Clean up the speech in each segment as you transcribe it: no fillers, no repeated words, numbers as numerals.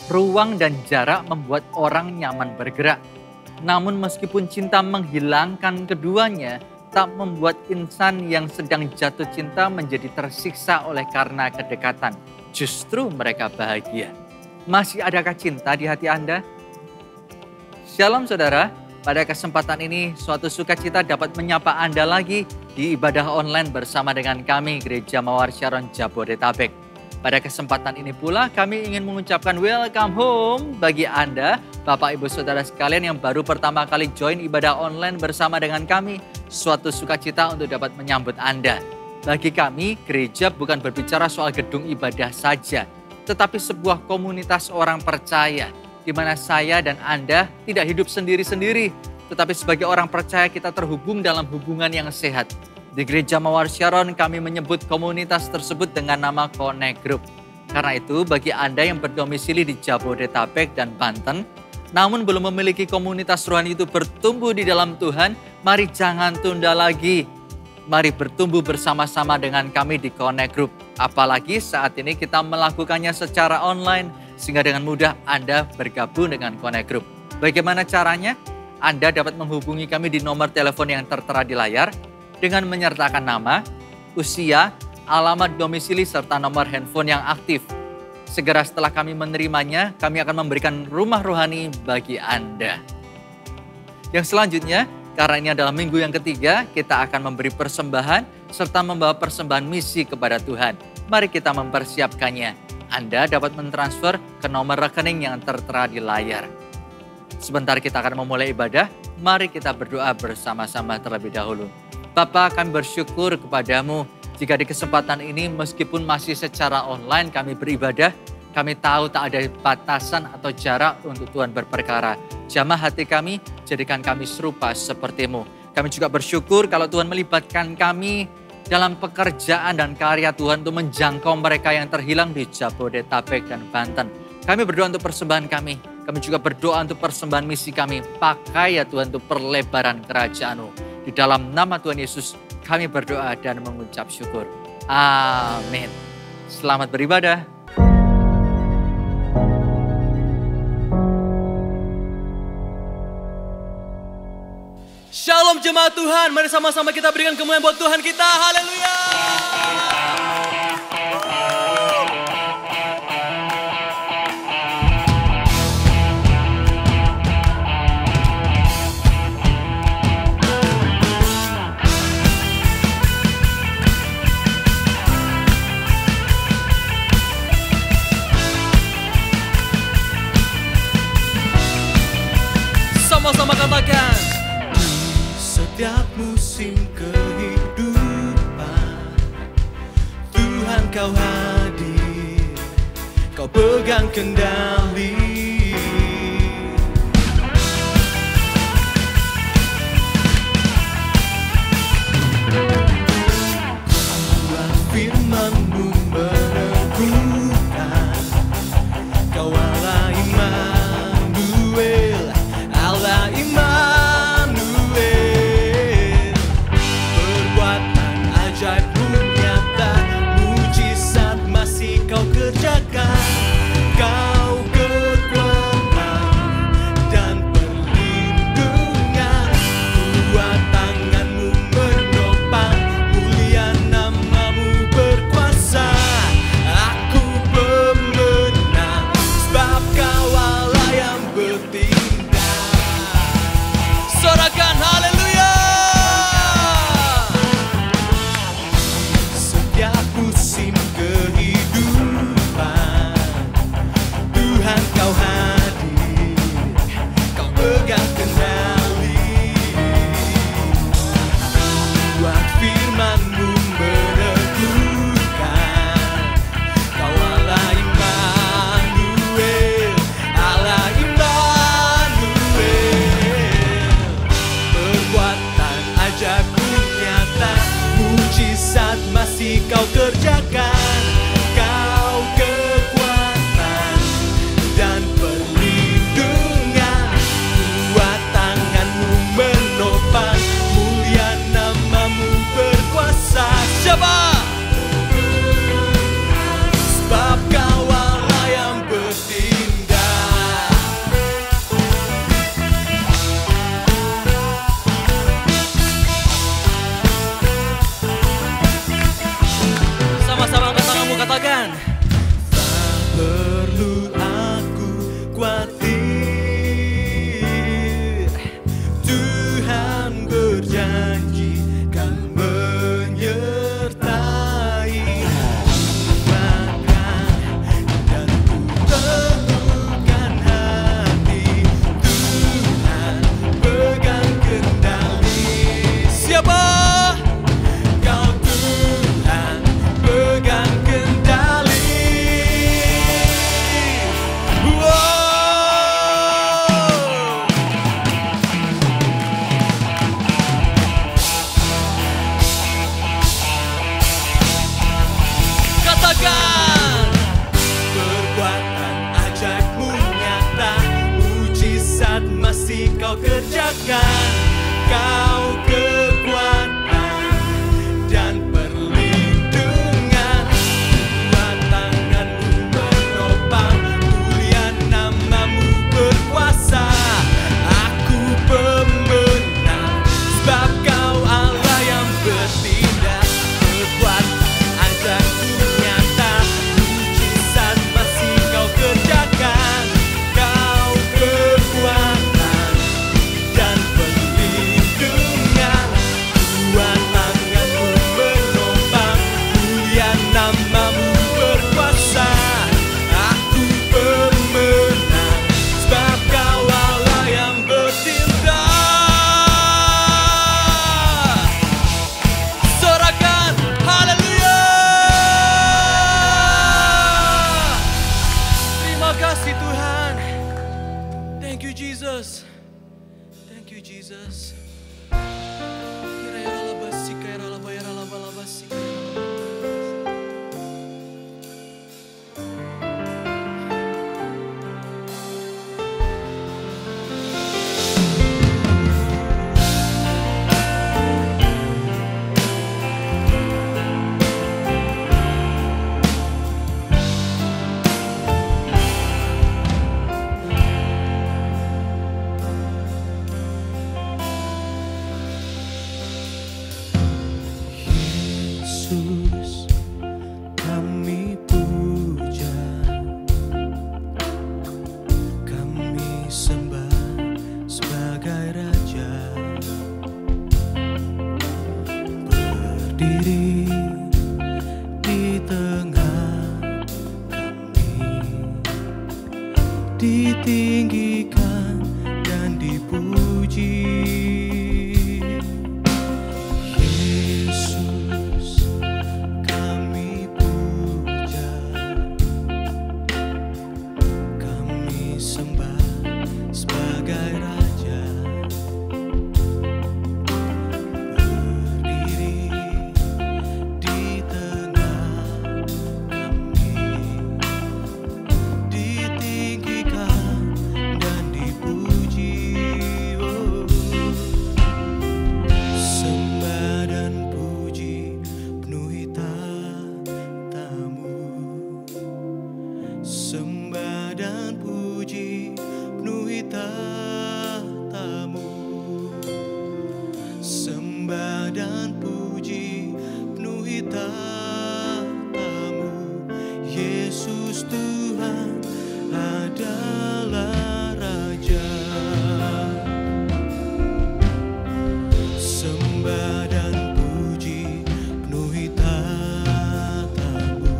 Ruang dan jarak membuat orang nyaman bergerak. Namun meskipun cinta menghilangkan keduanya, tak membuat insan yang sedang jatuh cinta menjadi tersiksa oleh karena kedekatan. Justru mereka bahagia. Masih adakah cinta di hati Anda? Shalom saudara, pada kesempatan ini suatu sukacita dapat menyapa Anda lagi di ibadah online bersama dengan kami Gereja Mawar Sharon Jabodetabek. Pada kesempatan ini pula kami ingin mengucapkan welcome home bagi Anda, Bapak Ibu Saudara sekalian yang baru pertama kali join ibadah online bersama dengan kami. Suatu sukacita untuk dapat menyambut Anda. Bagi kami, gereja bukan berbicara soal gedung ibadah saja, tetapi sebuah komunitas orang percaya, di mana saya dan Anda tidak hidup sendiri-sendiri, tetapi sebagai orang percaya kita terhubung dalam hubungan yang sehat. Di Gereja Mawar Sharon kami menyebut komunitas tersebut dengan nama Connect Group. Karena itu bagi Anda yang berdomisili di Jabodetabek dan Banten, namun belum memiliki komunitas rohani itu bertumbuh di dalam Tuhan, mari jangan tunda lagi. Mari bertumbuh bersama-sama dengan kami di Connect Group. Apalagi saat ini kita melakukannya secara online, sehingga dengan mudah Anda bergabung dengan Connect Group. Bagaimana caranya? Anda dapat menghubungi kami di nomor telepon yang tertera di layar, dengan menyertakan nama, usia, alamat domisili, serta nomor handphone yang aktif. Segera setelah kami menerimanya, kami akan memberikan rumah rohani bagi Anda. Yang selanjutnya, karena ini adalah minggu yang ketiga, kita akan memberi persembahan serta membawa persembahan misi kepada Tuhan. Mari kita mempersiapkannya. Anda dapat mentransfer ke nomor rekening yang tertera di layar. Sebentar kita akan memulai ibadah, mari kita berdoa bersama-sama terlebih dahulu. Bapa, kami bersyukur kepadamu jika di kesempatan ini meskipun masih secara online kami beribadah, kami tahu tak ada batasan atau jarak untuk Tuhan berperkara. Jamah hati kami, jadikan kami serupa seperti-Mu. Kami juga bersyukur kalau Tuhan melibatkan kami dalam pekerjaan dan karya Tuhan untuk menjangkau mereka yang terhilang di Jabodetabek dan Banten. Kami berdoa untuk persembahan kami. Kami juga berdoa untuk persembahan misi kami. Pakai ya Tuhan untuk perlebaran kerajaan-Mu. Di dalam nama Tuhan Yesus kami berdoa dan mengucap syukur. Amin. Selamat beribadah. Shalom jemaat Tuhan, mari sama-sama kita berikan kemuliaan buat Tuhan kita. Haleluya. Sama-sama katakan. Setiap musim kehidupan Tuhan kau hadir, kau pegang kendali. Tuhan firman-Mu meneguhkan, kau Allah Immanuel, Allah Immanuel. Kau kerjakan, kau kekuatan. mujizat masih kau kerjakan. Kau kekuatan dan perlindungan, dua tanganmu menopang, mulia namamu berkuasa. Aku pemenang, sebab kau Allah yang bertindak. Kekuatan ajaibmu nyata, mujizat masih kau kerjakan. Kau kekuatan dan perlindungan, dua tanganmu menopang, mulia namamu berkuasa. Aku pemenang, sebab kau Allah yang bertindak. Sorakan haleluya. Terima kasih Tuhan. Thank you Jesus. Thank you Jesus. Yesus, kami puja, kami sembah sebagai Raja. Berdiri di tengah kami, ditinggikan dan dipuji. Sembah dan puji penuhi tahtamu. Sembah dan puji penuhi tahtamu. Yesus Tuhan adalah Raja. Sembah dan puji penuhi tahtamu.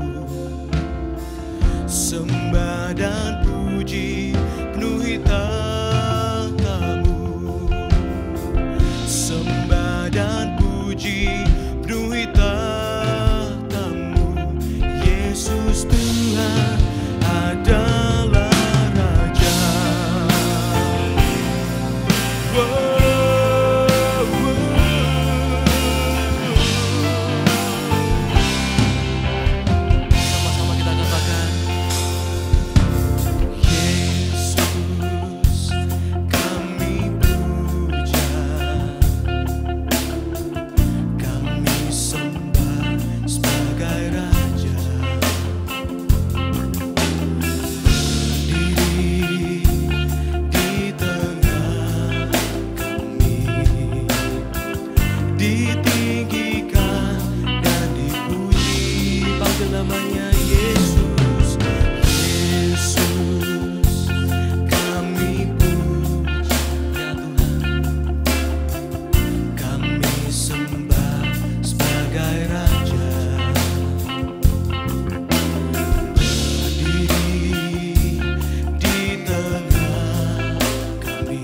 Sembah dan puji penuhi tahtamu. Sembah dan puji penuhi tahtamu. Yesus Tuhan adalah Raja. Sama-sama kita katakan, Yesus, kami puja, kami sembah sebagai Raja. Berdiri di tengah kami, ditinggikan dan dipuji. Panggil namanya Yesus. Yesus, kami puja ya Tuhan, kami sembah sebagai Raja. Berdiri di tengah kami,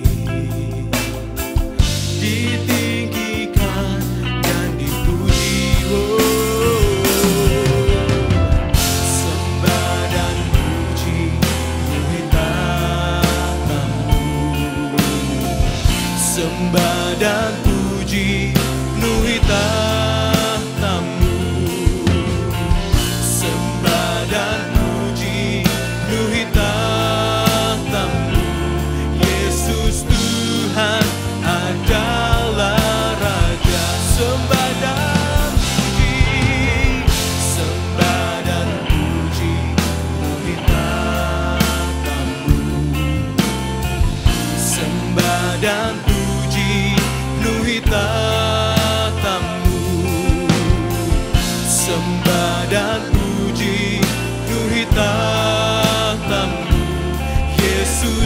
ditinggikan dan dipuji. Sembah dan puji penuhi tahtamu. Sembah dan puji penuhi tahtamu. Sembah dan puji penuhi tahtamu. Yesus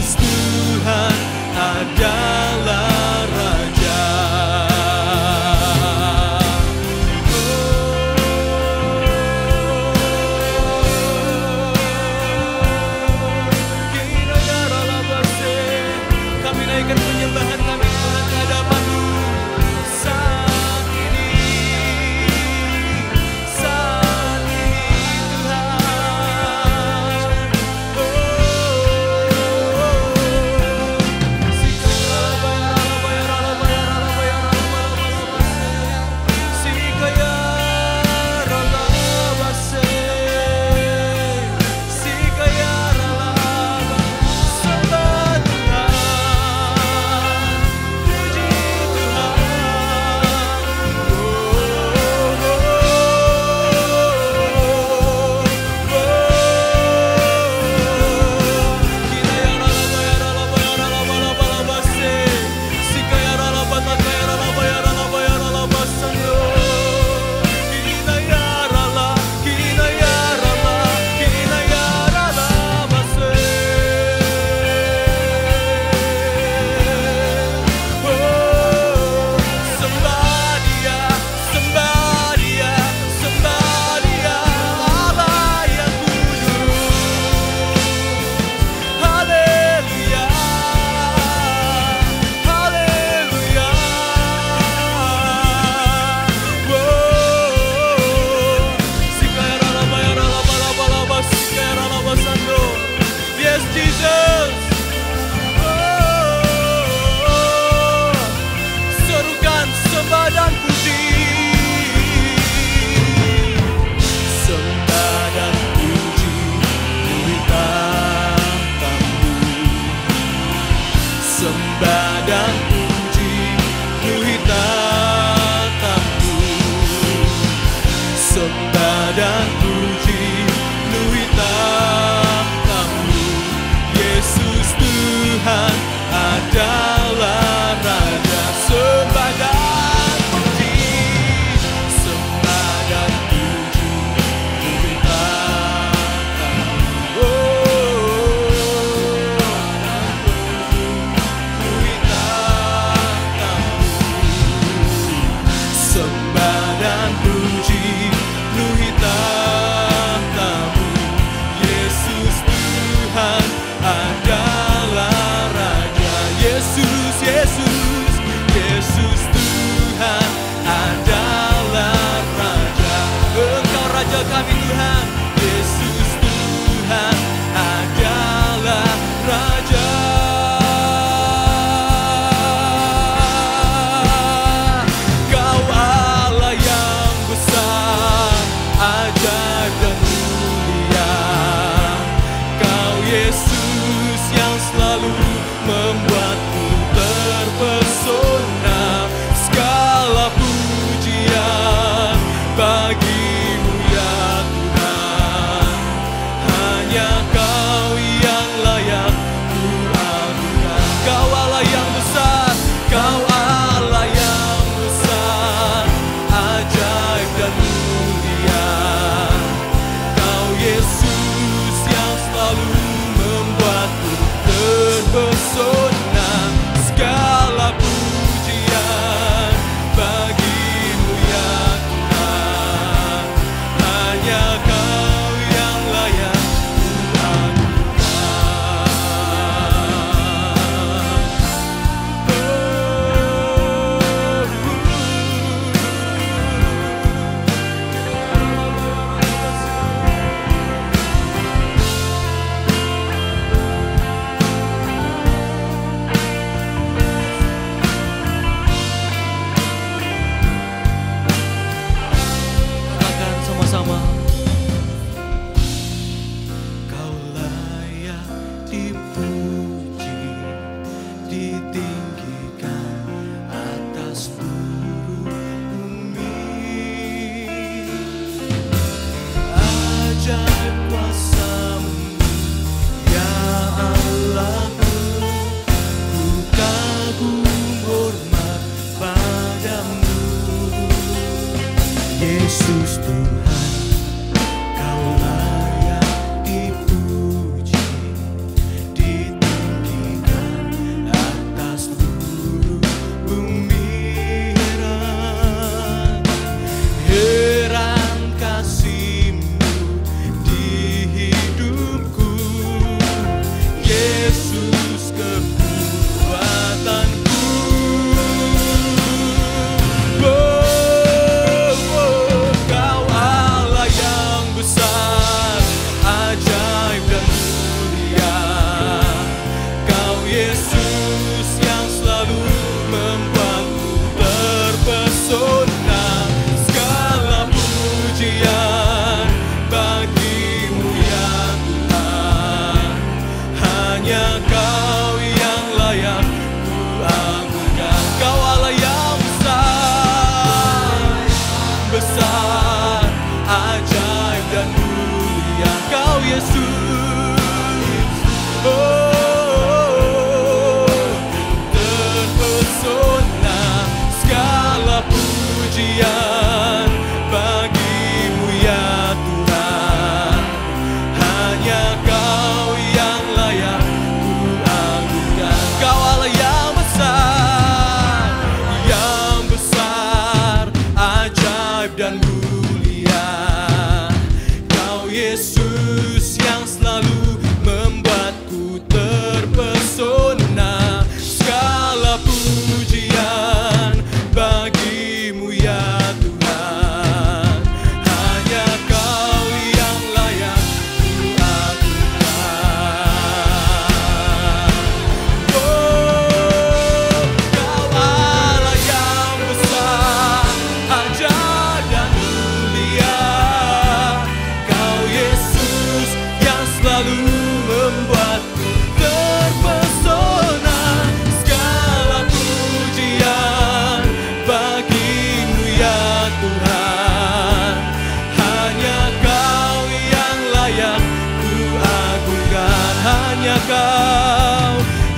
Yesus Tuhan adalah Raja. Kami naikkan penyembahan kami Tuhan di hadapan-Mu saat ini Tuhan.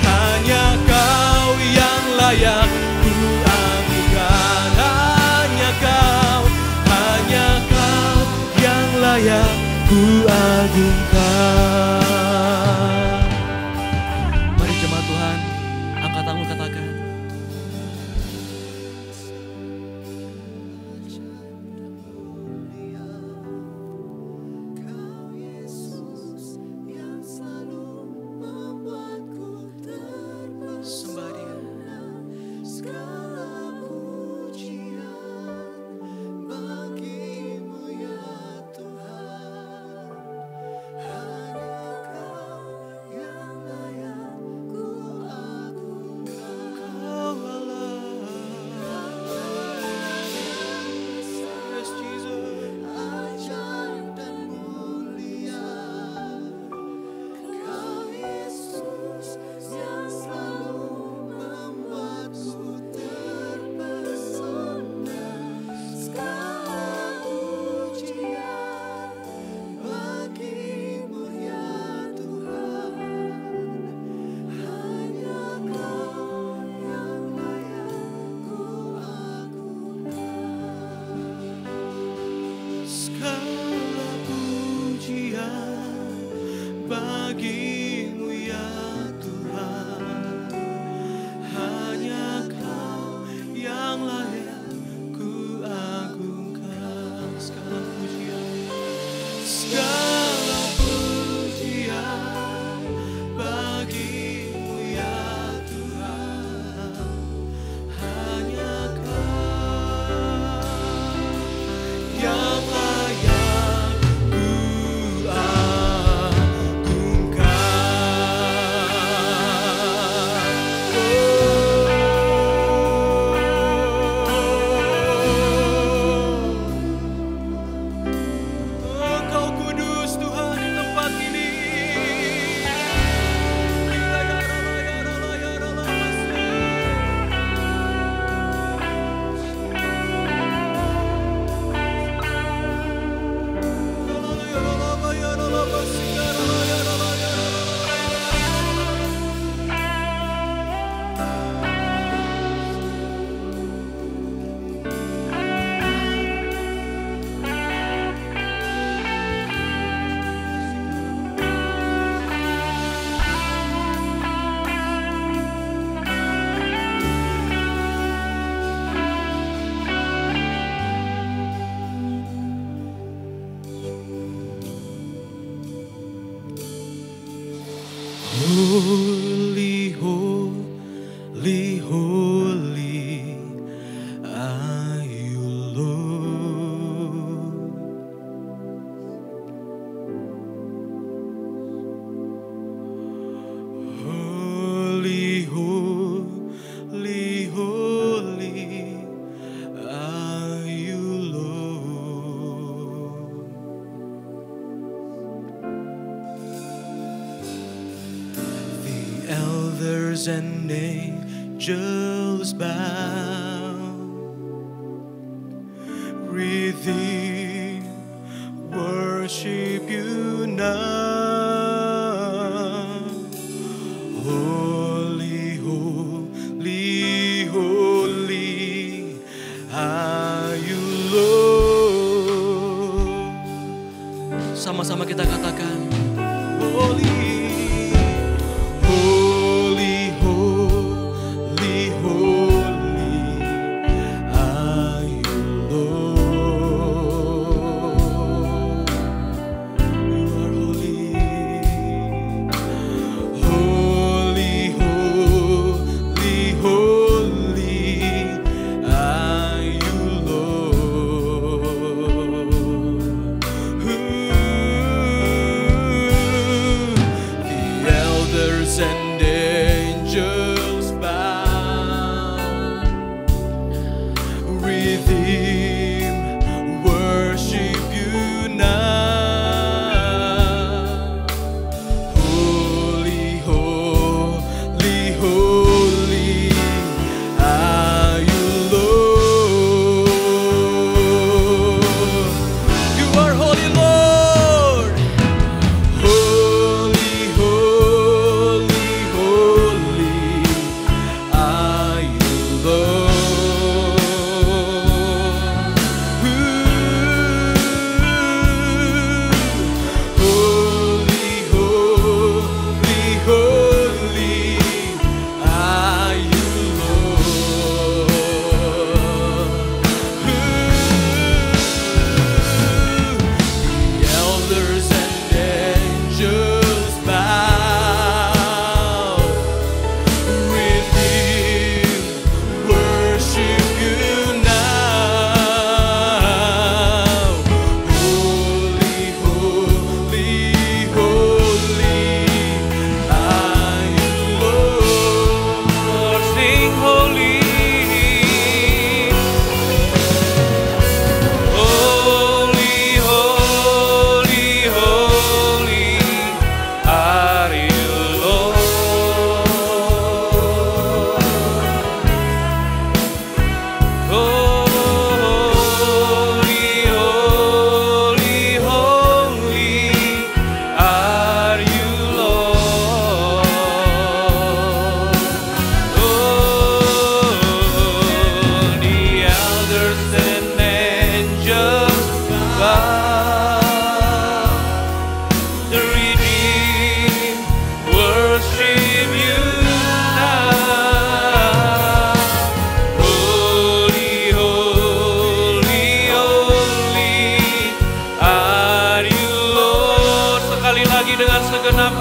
hanya kau yang layak ku agungkan. Hanya kau yang layak ku agungkan. Mari jemaat Tuhan, angkat tangan katakan. Sembah Dia. Yes, Jesus. Segala pujian bagimu ya Tuhan, hanya kau yang layak ku agungkan. Segala pujian bagimu ya Tuhan, hanya kau yang layak ku Engkau kudus Tuhan di tempat ini. Holy, holy, holy are you, Lord. Holy, holy, holy are you, Lord. The elders and angels bow, redeem, worship you now. Holy, holy, holy are you, Lord. Sama-sama kita katakan, holy. Holy, holy, holy are you, Lord. You are holy. Holy, holy, holy are you, Lord. The elders and angels bow, redeem, worship you now. Holy, holy, holy are you, Lord. You are holy, Lord. Holy, holy,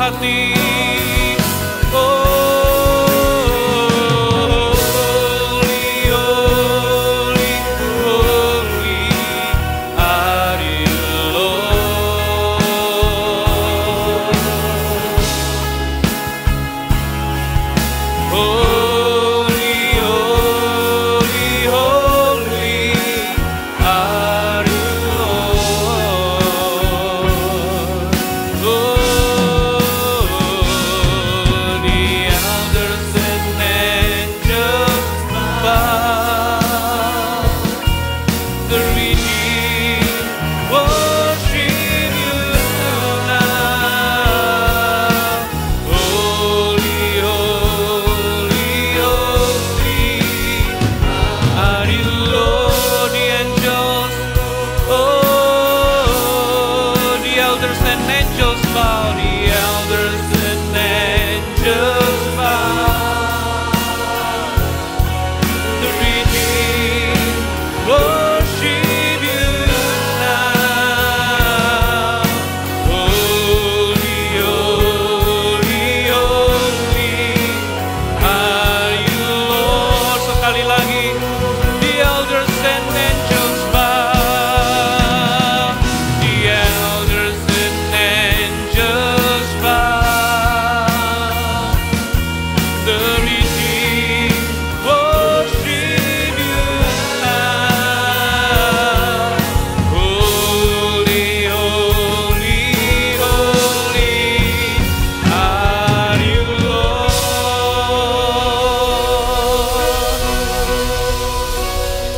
hati.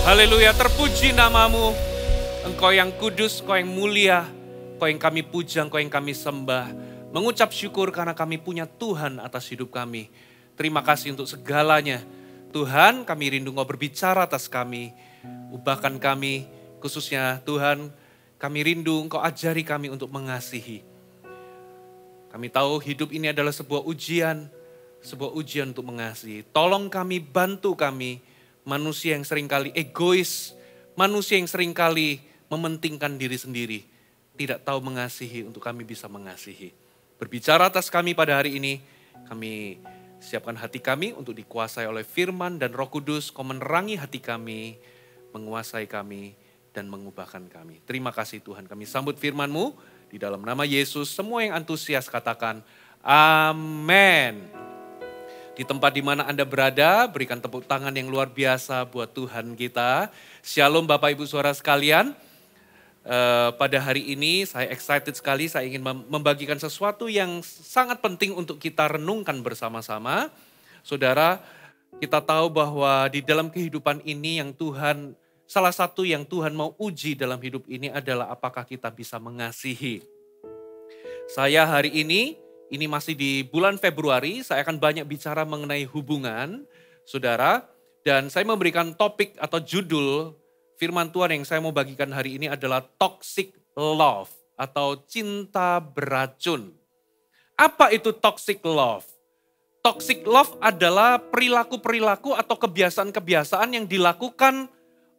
Haleluya, terpuji namamu. Engkau yang kudus, Engkau yang mulia, Engkau yang kami puja, Engkau yang kami sembah. Mengucap syukur karena kami punya Tuhan atas hidup kami. Terima kasih untuk segalanya. Tuhan, kami rindu Engkau berbicara atas kami. Ubahkan kami, khususnya Tuhan, kami rindu Engkau ajari kami untuk mengasihi. Kami tahu hidup ini adalah sebuah ujian untuk mengasihi. Tolong kami, bantu kami, manusia yang seringkali egois, manusia yang seringkali mementingkan diri sendiri, tidak tahu mengasihi untuk kami bisa mengasihi. Berbicara atas kami pada hari ini, kami siapkan hati kami untuk dikuasai oleh firman dan Roh Kudus. Kau menerangi hati kami, menguasai kami, dan mengubahkan kami. Terima kasih Tuhan, kami sambut firman-Mu di dalam nama Yesus. Semua yang antusias katakan, amin. Di tempat di mana Anda berada, berikan tepuk tangan yang luar biasa buat Tuhan kita. Shalom Bapak Ibu Saudara sekalian. Pada hari ini saya excited sekali, saya ingin membagikan sesuatu yang sangat penting untuk kita renungkan bersama-sama. Saudara, kita tahu bahwa di dalam kehidupan ini yang Tuhan, salah satu yang Tuhan mau uji dalam hidup ini adalah apakah kita bisa mengasihi. Saya hari ini masih di bulan Februari, saya akan banyak bicara mengenai hubungan, saudara. Dan saya memberikan topik atau judul firman Tuhan yang saya mau bagikan hari ini adalah toxic love atau cinta beracun. Apa itu toxic love? Toxic love adalah perilaku-perilaku atau kebiasaan-kebiasaan yang dilakukan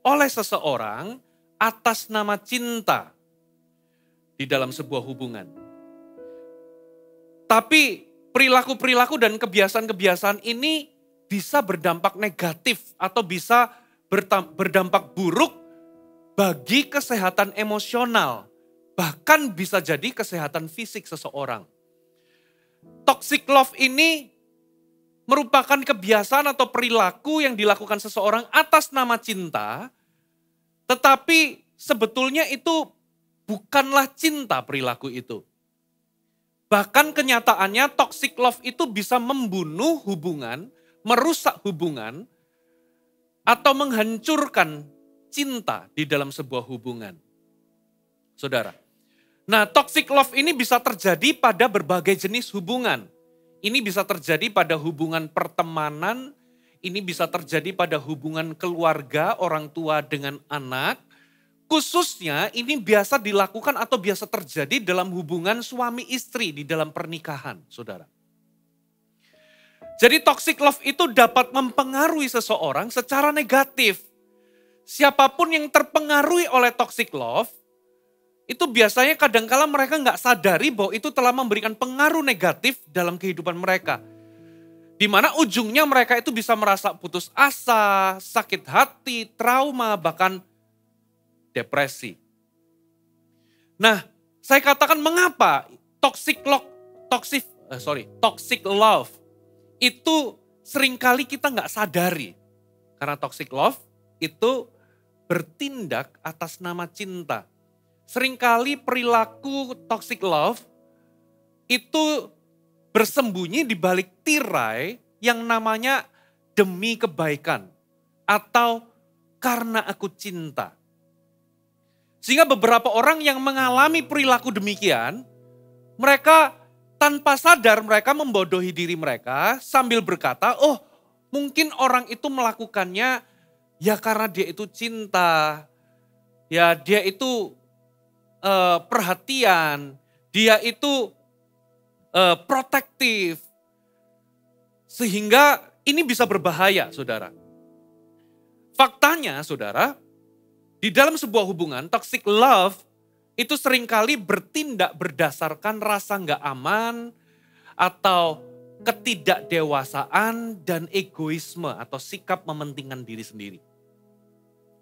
oleh seseorang atas nama cinta di dalam sebuah hubungan. Tapi perilaku-perilaku dan kebiasaan-kebiasaan ini bisa berdampak negatif atau bisa berdampak buruk bagi kesehatan emosional. Bahkan bisa jadi kesehatan fisik seseorang. Toxic love ini merupakan kebiasaan atau perilaku yang dilakukan seseorang atas nama cinta. Tetapi sebetulnya itu bukanlah cinta perilaku itu. Bahkan kenyataannya toxic love itu bisa membunuh hubungan, merusak hubungan, atau menghancurkan cinta di dalam sebuah hubungan. Saudara, nah toxic love ini bisa terjadi pada berbagai jenis hubungan. Ini bisa terjadi pada hubungan pertemanan, ini bisa terjadi pada hubungan keluarga, orang tua dengan anak. Khususnya ini biasa dilakukan atau biasa terjadi dalam hubungan suami istri di dalam pernikahan, saudara. Jadi toxic love itu dapat mempengaruhi seseorang secara negatif. Siapapun yang terpengaruhi oleh toxic love, itu biasanya kadangkala mereka nggak sadari bahwa itu telah memberikan pengaruh negatif dalam kehidupan mereka. Di mana ujungnya mereka itu bisa merasa putus asa, sakit hati, trauma, bahkan depresi. Nah, saya katakan mengapa toxic love itu seringkali kita nggak sadari. Karena toxic love itu bertindak atas nama cinta. Seringkali perilaku toxic love itu bersembunyi di balik tirai yang namanya demi kebaikan atau karena aku cinta. Sehingga beberapa orang yang mengalami perilaku demikian, mereka tanpa sadar mereka membodohi diri mereka sambil berkata, oh mungkin orang itu melakukannya ya karena dia itu cinta, ya dia itu perhatian, dia itu protektif. Sehingga ini bisa berbahaya, saudara. Faktanya, saudara, di dalam sebuah hubungan, toxic love itu seringkali bertindak berdasarkan rasa nggak aman atau ketidakdewasaan dan egoisme atau sikap mementingkan diri sendiri.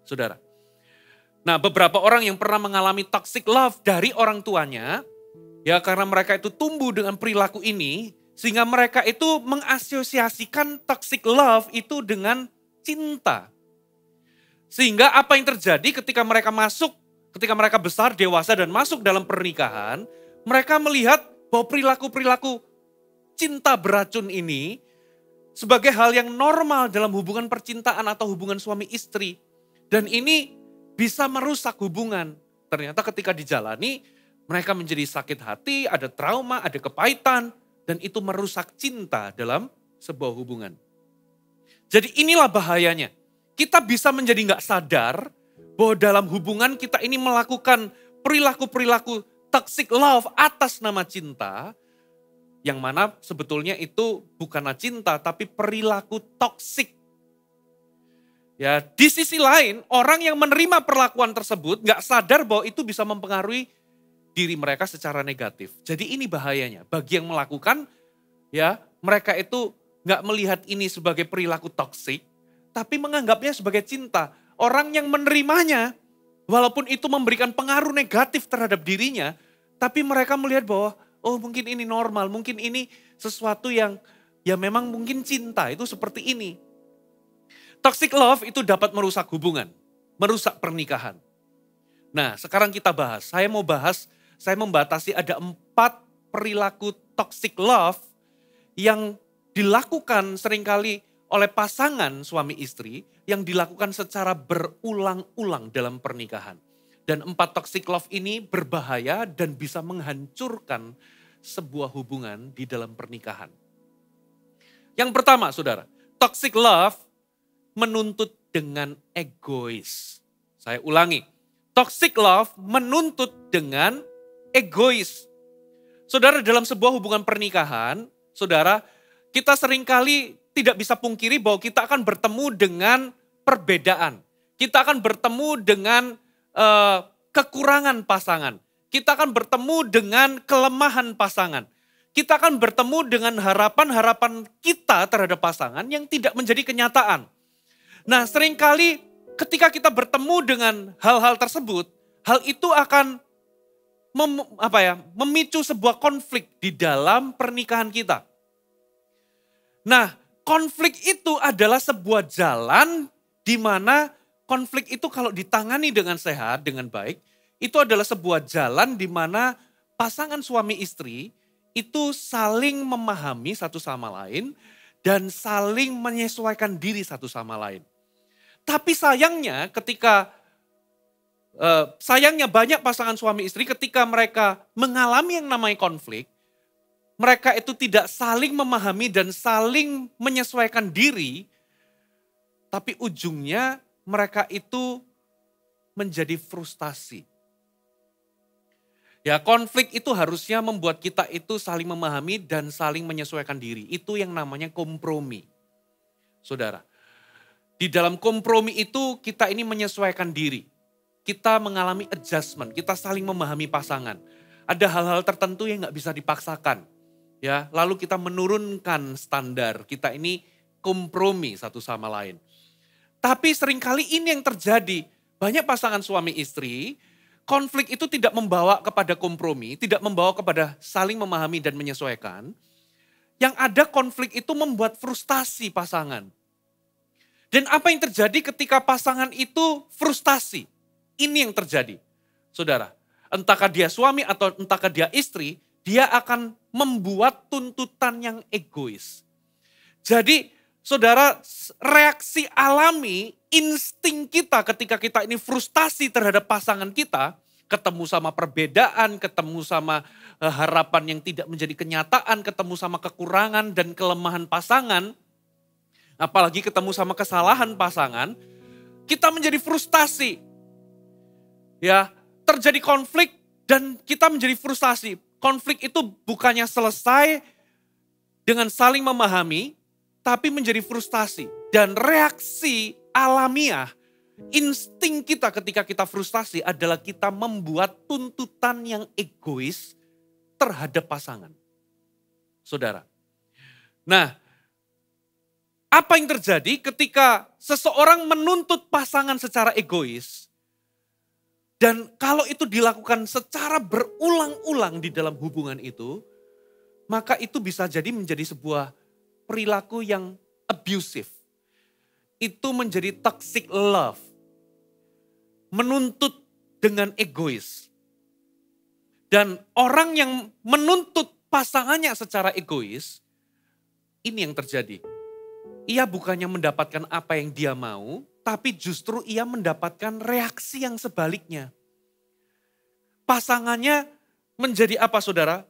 Saudara. Nah, beberapa orang yang pernah mengalami toxic love dari orang tuanya, ya karena mereka itu tumbuh dengan perilaku ini, sehingga mereka itu mengasosiasikan toxic love itu dengan cinta. Sehingga apa yang terjadi ketika mereka besar, dewasa dan masuk dalam pernikahan, mereka melihat bahwa perilaku-perilaku cinta beracun ini sebagai hal yang normal dalam hubungan percintaan atau hubungan suami istri. Dan ini bisa merusak hubungan. Ternyata ketika dijalani, mereka menjadi sakit hati, ada trauma, ada kepahitan, dan itu merusak cinta dalam sebuah hubungan. Jadi inilah bahayanya. Kita bisa menjadi nggak sadar bahwa dalam hubungan kita ini melakukan perilaku-perilaku toxic love atas nama cinta, yang mana sebetulnya itu bukanlah cinta, tapi perilaku toksik. Ya, di sisi lain, orang yang menerima perlakuan tersebut nggak sadar bahwa itu bisa mempengaruhi diri mereka secara negatif. Jadi ini bahayanya. Bagi yang melakukan, ya mereka itu nggak melihat ini sebagai perilaku toksik, tapi menganggapnya sebagai cinta. Orang yang menerimanya, walaupun itu memberikan pengaruh negatif terhadap dirinya, tapi mereka melihat bahwa, oh mungkin ini normal, mungkin ini sesuatu yang ya memang mungkin cinta, itu seperti ini. Toxic love itu dapat merusak hubungan, merusak pernikahan. Nah sekarang kita bahas, saya membatasi ada 4 perilaku toxic love yang dilakukan seringkali oleh pasangan suami istri, yang dilakukan secara berulang-ulang dalam pernikahan. Dan 4 toxic love ini berbahaya dan bisa menghancurkan sebuah hubungan di dalam pernikahan. Yang pertama saudara, toxic love menuntut dengan egois. Saya ulangi, toxic love menuntut dengan egois. Saudara, dalam sebuah hubungan pernikahan, saudara, kita seringkali tidak bisa pungkiri bahwa kita akan bertemu dengan perbedaan. Kita akan bertemu dengan kekurangan pasangan. Kita akan bertemu dengan kelemahan pasangan. Kita akan bertemu dengan harapan-harapan kita terhadap pasangan yang tidak menjadi kenyataan. Nah, seringkali ketika kita bertemu dengan hal-hal tersebut, hal itu akan memicu sebuah konflik di dalam pernikahan kita. Nah, konflik itu adalah sebuah jalan di mana konflik itu kalau ditangani dengan sehat, dengan baik, itu adalah sebuah jalan di mana pasangan suami istri itu saling memahami satu sama lain dan saling menyesuaikan diri satu sama lain. Tapi sayangnya banyak pasangan suami istri ketika mereka mengalami yang namanya konflik, mereka itu tidak saling memahami dan saling menyesuaikan diri, tapi ujungnya mereka itu menjadi frustasi. Ya, konflik itu harusnya membuat kita itu saling memahami dan saling menyesuaikan diri. Itu yang namanya kompromi. Saudara, di dalam kompromi itu kita ini menyesuaikan diri. kita mengalami adjustment, kita saling memahami pasangan. Ada hal-hal tertentu yang nggak bisa dipaksakan. Ya, lalu kita menurunkan standar, kita ini kompromi satu sama lain. Tapi seringkali ini yang terjadi, banyak pasangan suami istri, konflik itu tidak membawa kepada kompromi, tidak membawa kepada saling memahami dan menyesuaikan. Yang ada konflik itu membuat frustasi pasangan. Dan apa yang terjadi ketika pasangan itu frustasi? Ini yang terjadi. Saudara, entahkah dia suami atau entahkah dia istri, dia akan membuat tuntutan yang egois. Jadi, saudara, reaksi alami, insting kita ketika kita ini frustasi terhadap pasangan kita, ketemu sama perbedaan, ketemu sama harapan yang tidak menjadi kenyataan, ketemu sama kekurangan dan kelemahan pasangan, apalagi ketemu sama kesalahan pasangan, kita menjadi frustasi. Ya, terjadi konflik dan kita menjadi frustasi. Konflik itu bukannya selesai dengan saling memahami, tapi menjadi frustasi. Dan reaksi alamiah, insting kita ketika kita frustasi adalah kita membuat tuntutan yang egois terhadap pasangan. Saudara. Nah, apa yang terjadi ketika seseorang menuntut pasangan secara egois? Dan kalau itu dilakukan secara berulang-ulang di dalam hubungan itu, maka itu bisa jadi menjadi sebuah perilaku yang abusive. Itu menjadi toxic love. Menuntut dengan egois. Dan orang yang menuntut pasangannya secara egois, ini yang terjadi. Ia bukannya mendapatkan apa yang dia mau, tapi justru ia mendapatkan reaksi yang sebaliknya. Pasangannya menjadi apa, saudara?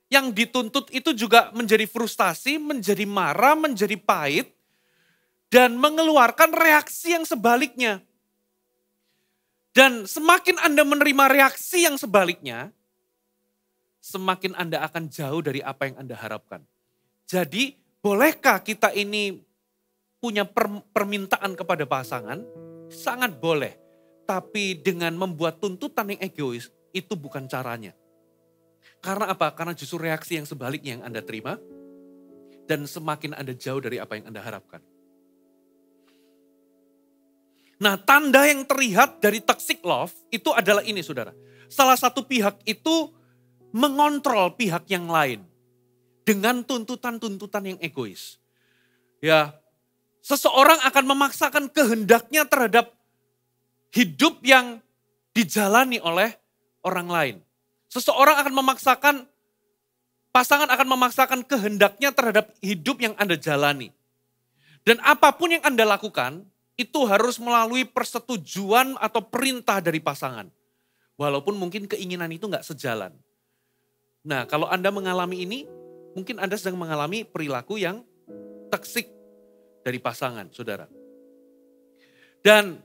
Yang dituntut itu juga menjadi frustasi, menjadi marah, menjadi pahit, dan mengeluarkan reaksi yang sebaliknya. Dan semakin Anda menerima reaksi yang sebaliknya, semakin Anda akan jauh dari apa yang Anda harapkan. Jadi, bolehkah kita ini punya permintaan kepada pasangan? Sangat boleh. Tapi dengan membuat tuntutan yang egois, itu bukan caranya. Karena apa? Karena justru reaksi yang sebaliknya yang Anda terima. Dan semakin Anda jauh dari apa yang Anda harapkan. Nah, tanda yang terlihat dari toxic love itu adalah ini, saudara. Salah satu pihak itu mengontrol pihak yang lain. Dengan tuntutan-tuntutan yang egois. Ya, seseorang akan memaksakan kehendaknya terhadap hidup yang dijalani oleh orang lain. Seseorang akan memaksakan, pasangan akan memaksakan kehendaknya terhadap hidup yang Anda jalani. Dan apapun yang Anda lakukan, itu harus melalui persetujuan atau perintah dari pasangan. Walaupun mungkin keinginan itu nggak sejalan. Nah, kalau Anda mengalami ini, mungkin Anda sedang mengalami perilaku yang toksik dari pasangan, saudara. Dan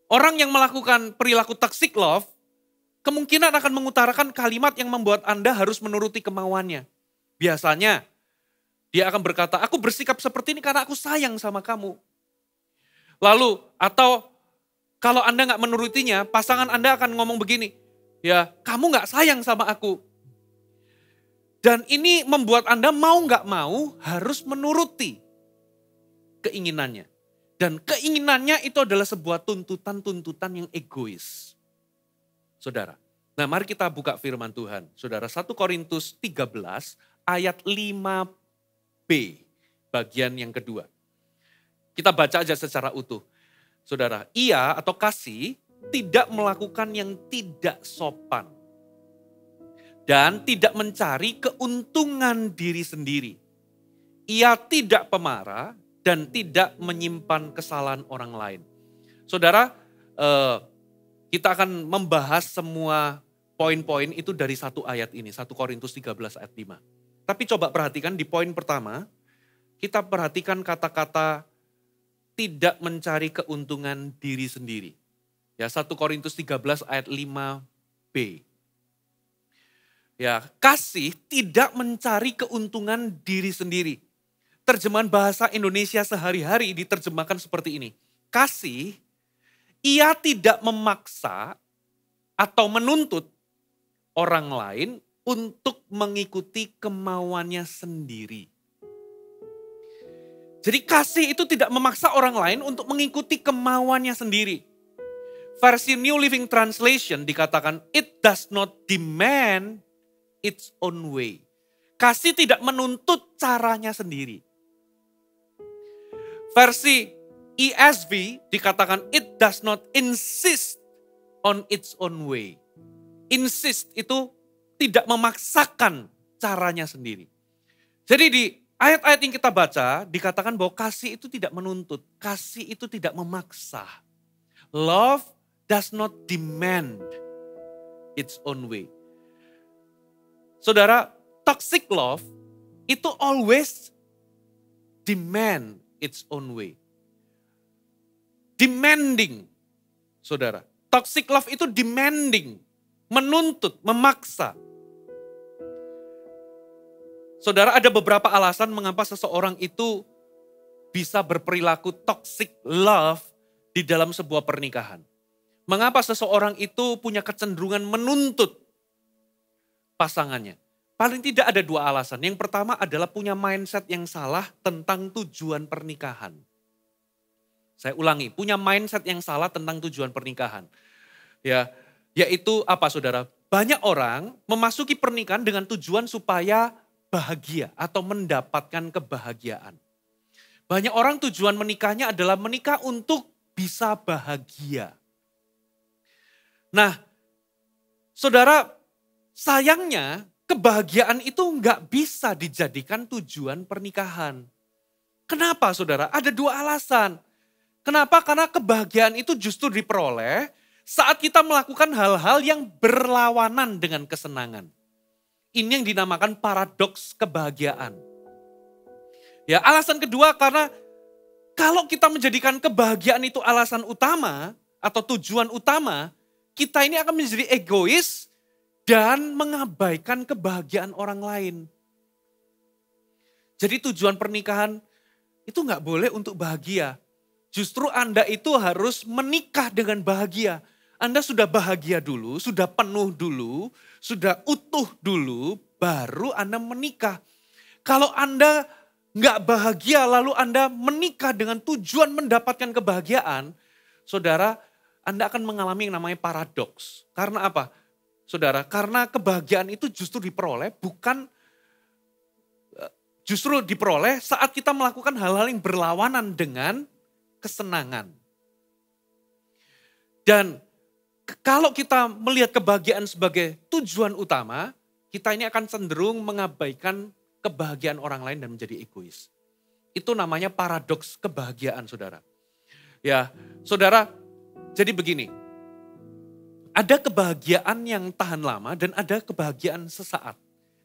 orang yang melakukan perilaku toxic love, kemungkinan akan mengutarakan kalimat yang membuat Anda harus menuruti kemauannya. Biasanya, dia akan berkata, aku bersikap seperti ini karena aku sayang sama kamu. Lalu, atau kalau Anda nggak menurutinya, pasangan Anda akan ngomong begini, ya kamu nggak sayang sama aku. Dan ini membuat Anda mau nggak mau harus menuruti keinginannya. Dan keinginannya itu adalah sebuah tuntutan-tuntutan yang egois. Saudara, nah mari kita buka firman Tuhan. Saudara, 1 Korintus 13 ayat 5b, bagian yang kedua. Kita baca aja secara utuh. Saudara, ia atau kasih tidak melakukan yang tidak sopan. Dan tidak mencari keuntungan diri sendiri. Ia tidak pemarah dan tidak menyimpan kesalahan orang lain. Saudara, kita akan membahas semua poin-poin itu dari satu ayat ini. 1 Korintus 13 ayat 5. Tapi coba perhatikan di poin pertama, kita perhatikan kata-kata tidak mencari keuntungan diri sendiri. Ya, 1 Korintus 13 ayat 5b. Ya, kasih tidak mencari keuntungan diri sendiri. Terjemahan bahasa Indonesia sehari-hari diterjemahkan seperti ini. Kasih Ia tidak memaksa atau menuntut orang lain untuk mengikuti kemauannya sendiri. Jadi kasih itu tidak memaksa orang lain untuk mengikuti kemauannya sendiri. Versi New Living Translation dikatakan, it does not demand its own way. Kasih tidak menuntut caranya sendiri. Versi ESV dikatakan, it does not insist on its own way. Insist itu tidak memaksakan caranya sendiri. Jadi di ayat-ayat yang kita baca dikatakan bahwa kasih itu tidak menuntut, kasih itu tidak memaksa. Love does not demand its own way. Saudara, toxic love itu always demand its own way. Demanding, saudara. Toxic love itu demanding, menuntut, memaksa. Saudara, ada beberapa alasan mengapa seseorang itu bisa berperilaku toxic love di dalam sebuah pernikahan. Mengapa seseorang itu punya kecenderungan menuntut pasangannya. Paling tidak ada dua alasan. Yang pertama adalah punya mindset yang salah tentang tujuan pernikahan. Saya ulangi, punya mindset yang salah tentang tujuan pernikahan. Ya, yaitu apa saudara? Banyak orang memasuki pernikahan dengan tujuan supaya bahagia atau mendapatkan kebahagiaan. Banyak orang tujuan menikahnya adalah menikah untuk bisa bahagia. Nah, saudara, sayangnya kebahagiaan itu nggak bisa dijadikan tujuan pernikahan. Kenapa saudara? Ada dua alasan. Kenapa? Karena kebahagiaan itu justru diperoleh saat kita melakukan hal-hal yang berlawanan dengan kesenangan. Ini yang dinamakan paradoks kebahagiaan. Ya, alasan kedua karena kalau kita menjadikan kebahagiaan itu alasan utama atau tujuan utama, kita ini akan menjadi egois dan mengabaikan kebahagiaan orang lain. Jadi tujuan pernikahan itu nggak boleh untuk bahagia. Justru Anda itu harus menikah dengan bahagia. Anda sudah bahagia dulu, sudah penuh dulu, sudah utuh dulu, baru Anda menikah. Kalau Anda nggak bahagia lalu Anda menikah dengan tujuan mendapatkan kebahagiaan, saudara, Anda akan mengalami yang namanya paradoks. Karena apa? Saudara, karena kebahagiaan itu justru diperoleh justru diperoleh saat kita melakukan hal-hal yang berlawanan dengan kesenangan. Dan kalau kita melihat kebahagiaan sebagai tujuan utama, kita ini akan cenderung mengabaikan kebahagiaan orang lain dan menjadi egois. Itu namanya paradoks kebahagiaan, saudara. Ya, saudara, jadi begini. Ada kebahagiaan yang tahan lama dan ada kebahagiaan sesaat.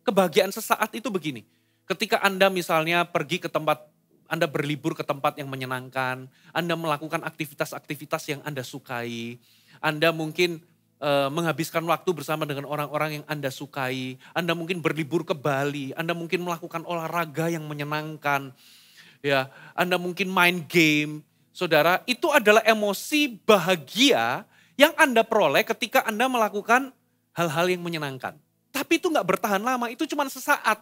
Kebahagiaan sesaat itu begini. Ketika Anda misalnya pergi ke tempat, Anda berlibur ke tempat yang menyenangkan, Anda melakukan aktivitas-aktivitas yang Anda sukai, Anda mungkin menghabiskan waktu bersama dengan orang-orang yang Anda sukai. Anda mungkin berlibur ke Bali, Anda mungkin melakukan olahraga yang menyenangkan. Ya, Anda mungkin main game. Saudara, itu adalah emosi bahagia yang Anda peroleh ketika Anda melakukan hal-hal yang menyenangkan. Tapi itu nggak bertahan lama, itu cuma sesaat.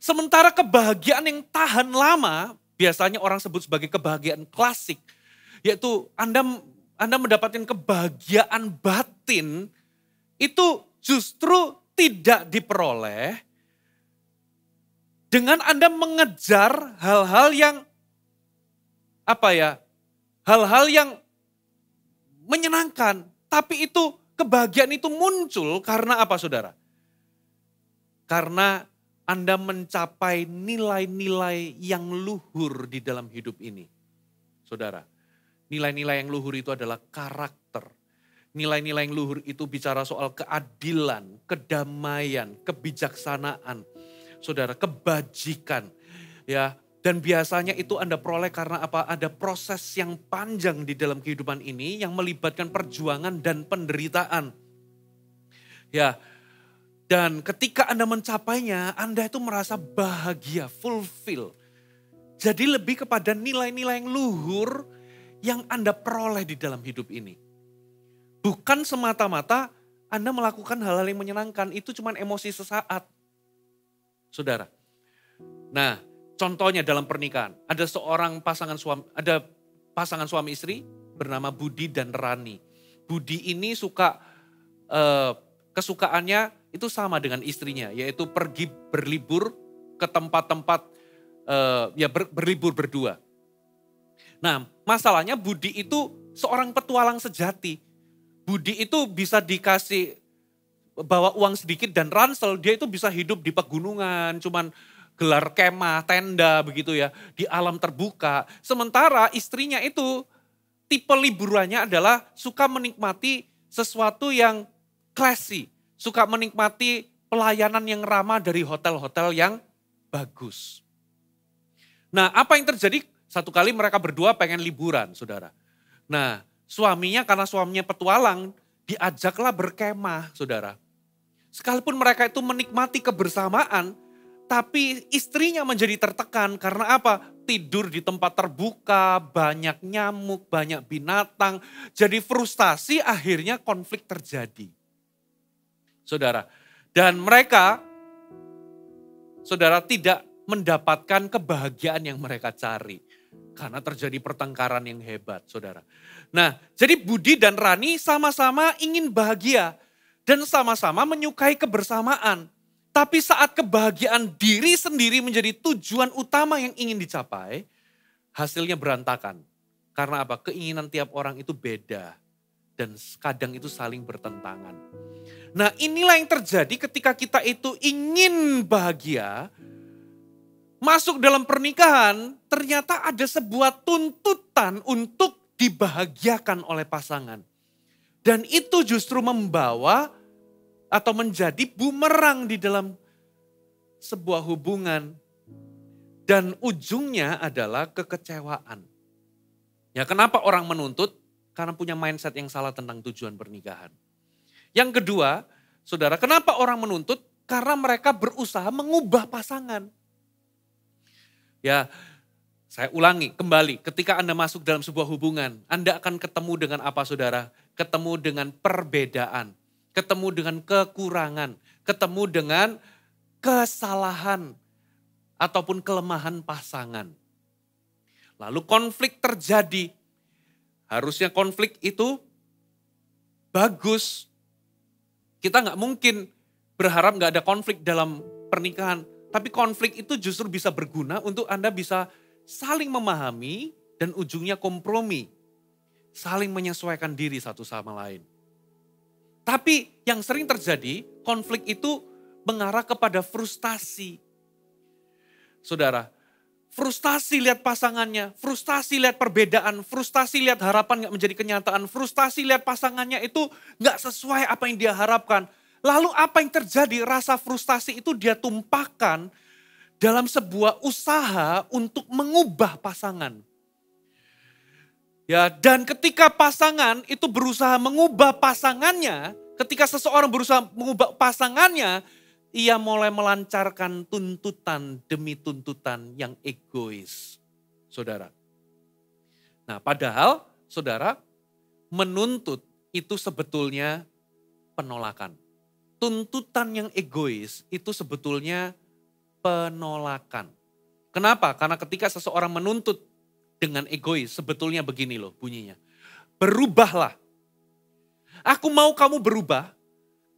Sementara kebahagiaan yang tahan lama, biasanya orang sebut sebagai kebahagiaan klasik. Yaitu Anda mendapatkan kebahagiaan batin, itu justru tidak diperoleh dengan Anda mengejar hal-hal yang hal-hal yang menyenangkan. Tapi itu kebahagiaan itu muncul karena apa, saudara? Karena Anda mencapai nilai-nilai yang luhur di dalam hidup ini. Saudara, nilai-nilai yang luhur itu adalah karakter. Nilai-nilai yang luhur itu bicara soal keadilan, kedamaian, kebijaksanaan. Saudara, kebajikan. Ya, dan biasanya itu Anda peroleh karena apa? Ada proses yang panjang di dalam kehidupan ini yang melibatkan perjuangan dan penderitaan. Ya, dan ketika Anda mencapainya, Anda itu merasa bahagia, fulfill. Jadi lebih kepada nilai-nilai yang luhur yang Anda peroleh di dalam hidup ini. Bukan semata-mata Anda melakukan hal-hal yang menyenangkan, itu cuma emosi sesaat. Saudara. Nah, contohnya dalam pernikahan, ada pasangan suami istri bernama Budi dan Rani. Budi ini kesukaannya itu sama dengan istrinya, yaitu pergi berlibur ke tempat-tempat berlibur berdua. Nah, masalahnya Budi itu seorang petualang sejati. Budi itu bisa dikasih bawa uang sedikit dan ransel, dia itu bisa hidup di pegunungan, cuman gelar kemah, tenda begitu ya, di alam terbuka. Sementara istrinya itu tipe liburannya adalah suka menikmati sesuatu yang classy, suka menikmati pelayanan yang ramah dari hotel-hotel yang bagus. Nah, apa yang terjadi? Satu kali mereka berdua pengen liburan, saudara. Nah, karena suaminya petualang, diajaklah berkemah, saudara. Sekalipun mereka itu menikmati kebersamaan, tapi istrinya menjadi tertekan karena apa? Tidur di tempat terbuka, banyak nyamuk, banyak binatang. Jadi frustasi, akhirnya konflik terjadi. Saudara, dan mereka, saudara, tidak mendapatkan kebahagiaan yang mereka cari. Karena terjadi pertengkaran yang hebat, saudara. Nah, jadi Budi dan Rani sama-sama ingin bahagia. Dan sama-sama menyukai kebersamaan. Tapi saat kebahagiaan diri sendiri menjadi tujuan utama yang ingin dicapai, hasilnya berantakan. Karena apa? Keinginan tiap orang itu beda. Dan kadang itu saling bertentangan. Nah, inilah yang terjadi ketika kita itu ingin bahagia, masuk dalam pernikahan, ternyata ada sebuah tuntutan untuk dibahagiakan oleh pasangan. Dan itu justru membawa atau menjadi bumerang di dalam sebuah hubungan. Dan ujungnya adalah kekecewaan. Ya, kenapa orang menuntut? Karena punya mindset yang salah tentang tujuan pernikahan. Yang kedua, saudara, kenapa orang menuntut? Karena mereka berusaha mengubah pasangan. Ya, saya ulangi kembali, ketika Anda masuk dalam sebuah hubungan, Anda akan ketemu dengan apa, saudara? Ketemu dengan perbedaan, ketemu dengan kekurangan, ketemu dengan kesalahan ataupun kelemahan pasangan. Lalu konflik terjadi. Harusnya konflik itu bagus. Kita nggak mungkin berharap nggak ada konflik dalam pernikahan. Tapi konflik itu justru bisa berguna untuk Anda bisa saling memahami dan ujungnya kompromi. Saling menyesuaikan diri satu sama lain. Tapi yang sering terjadi, konflik itu mengarah kepada frustasi. Saudara, frustasi lihat pasangannya, frustasi lihat perbedaan, frustasi lihat harapan gak menjadi kenyataan, frustasi lihat pasangannya itu gak sesuai apa yang dia harapkan. Lalu apa yang terjadi? Rasa frustasi itu dia tumpahkan dalam sebuah usaha untuk mengubah pasangan. Ya, dan ketika pasangan itu berusaha mengubah pasangannya, ketika seseorang berusaha mengubah pasangannya, ia mulai melancarkan tuntutan demi tuntutan yang egois. Saudara. Nah, padahal saudara, menuntut itu sebetulnya penolakan. Tuntutan yang egois itu sebetulnya penolakan. Kenapa? Karena ketika seseorang menuntut dengan egois, sebetulnya begini loh bunyinya. Berubahlah. Aku mau kamu berubah.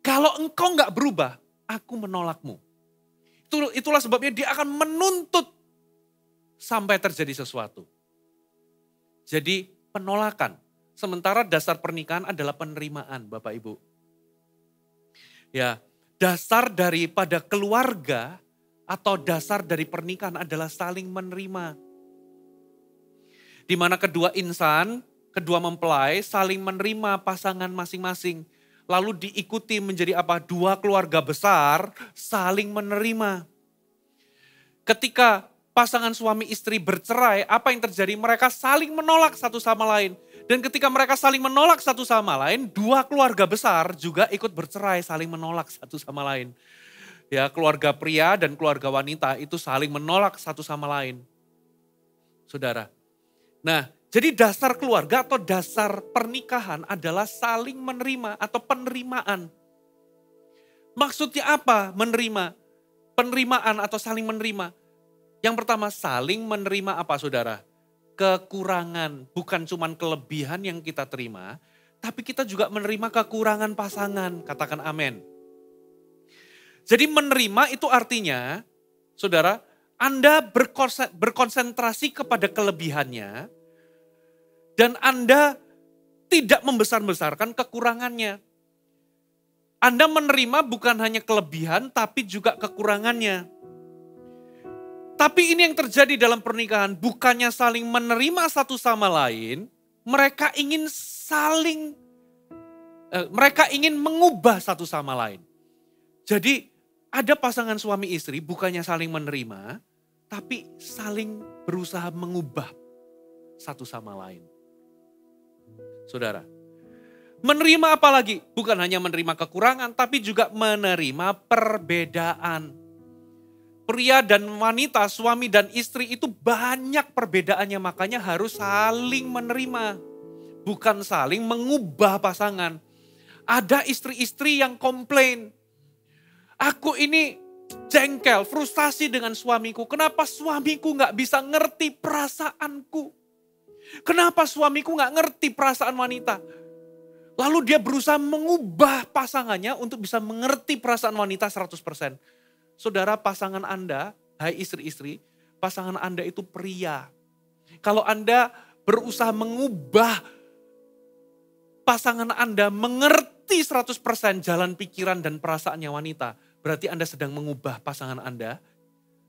Kalau engkau gak berubah, aku menolakmu. Itulah sebabnya dia akan menuntut sampai terjadi sesuatu. Jadi penolakan. Sementara dasar pernikahan adalah penerimaan, Bapak Ibu. Ya, dasar daripada keluarga atau dasar dari pernikahan adalah saling menerima. Di mana kedua insan, kedua mempelai saling menerima pasangan masing-masing. Lalu diikuti menjadi apa? Dua keluarga besar saling menerima. Ketika pasangan suami istri bercerai, apa yang terjadi? Mereka saling menolak satu sama lain. Dan ketika mereka saling menolak satu sama lain, dua keluarga besar juga ikut bercerai, saling menolak satu sama lain. Ya, keluarga pria dan keluarga wanita itu saling menolak satu sama lain. Saudara. Nah, Jadi dasar keluarga atau dasar pernikahan adalah saling menerima atau penerimaan. Maksudnya apa menerima? Penerimaan atau saling menerima. Yang pertama, saling menerima apa saudara? Kekurangan, bukan cuma kelebihan yang kita terima, tapi kita juga menerima kekurangan pasangan. Katakan amin. Jadi menerima itu artinya, saudara, Anda berkonsentrasi kepada kelebihannya, dan Anda tidak membesar-besarkan kekurangannya. Anda menerima bukan hanya kelebihan, tapi juga kekurangannya. Tapi ini yang terjadi dalam pernikahan, bukannya saling menerima satu sama lain, mereka ingin mengubah satu sama lain. Jadi ada pasangan suami istri bukannya saling menerima, tapi saling berusaha mengubah satu sama lain. Saudara, menerima apa lagi? Bukan hanya menerima kekurangan, tapi juga menerima perbedaan. Pria dan wanita, suami dan istri itu banyak perbedaannya, makanya harus saling menerima. Bukan saling mengubah pasangan. Ada istri-istri yang komplain. Aku ini jengkel, frustasi dengan suamiku. Kenapa suamiku gak bisa ngerti perasaanku? Kenapa suamiku gak ngerti perasaan wanita? Lalu dia berusaha mengubah pasangannya untuk bisa mengerti perasaan wanita 100%. Saudara, pasangan Anda, hai istri-istri, pasangan Anda itu pria. Kalau Anda berusaha mengubah pasangan Anda mengerti 100% jalan pikiran dan perasaannya wanita, berarti Anda sedang mengubah pasangan Anda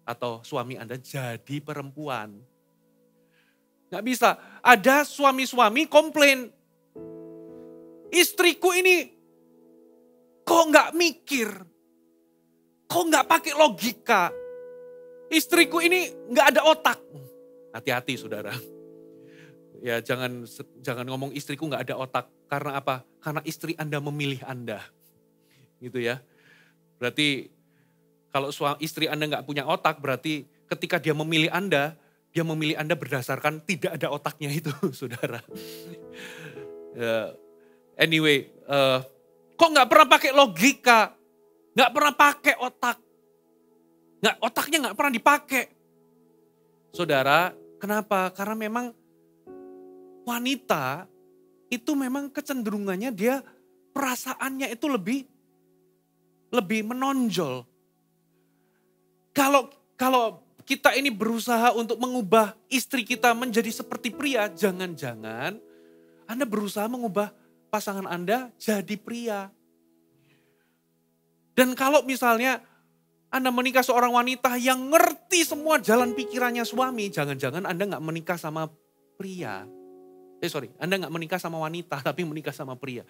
atau suami Anda jadi perempuan. Gak bisa. Ada suami-suami komplain, istriku ini kok gak mikir, kok gak pakai logika, istriku ini gak ada otak. Hati-hati saudara. Ya jangan ngomong istriku gak ada otak. Karena apa? Karena istri Anda memilih Anda. Gitu ya. Berarti kalau istri Anda gak punya otak, berarti ketika dia memilih Anda berdasarkan tidak ada otaknya itu, saudara. Anyway, kok gak pernah pakai logika, gak pernah pakai otak. Otaknya gak pernah dipakai. Saudara, kenapa? Karena memang wanita itu memang kecenderungannya dia perasaannya itu lebih menonjol. Kalau kita ini berusaha untuk mengubah istri kita menjadi seperti pria, jangan-jangan Anda berusaha mengubah pasangan Anda jadi pria. Dan kalau misalnya Anda menikah seorang wanita yang ngerti semua jalan pikirannya suami, jangan-jangan Anda gak menikah sama pria. Anda gak menikah sama wanita, tapi menikah sama pria.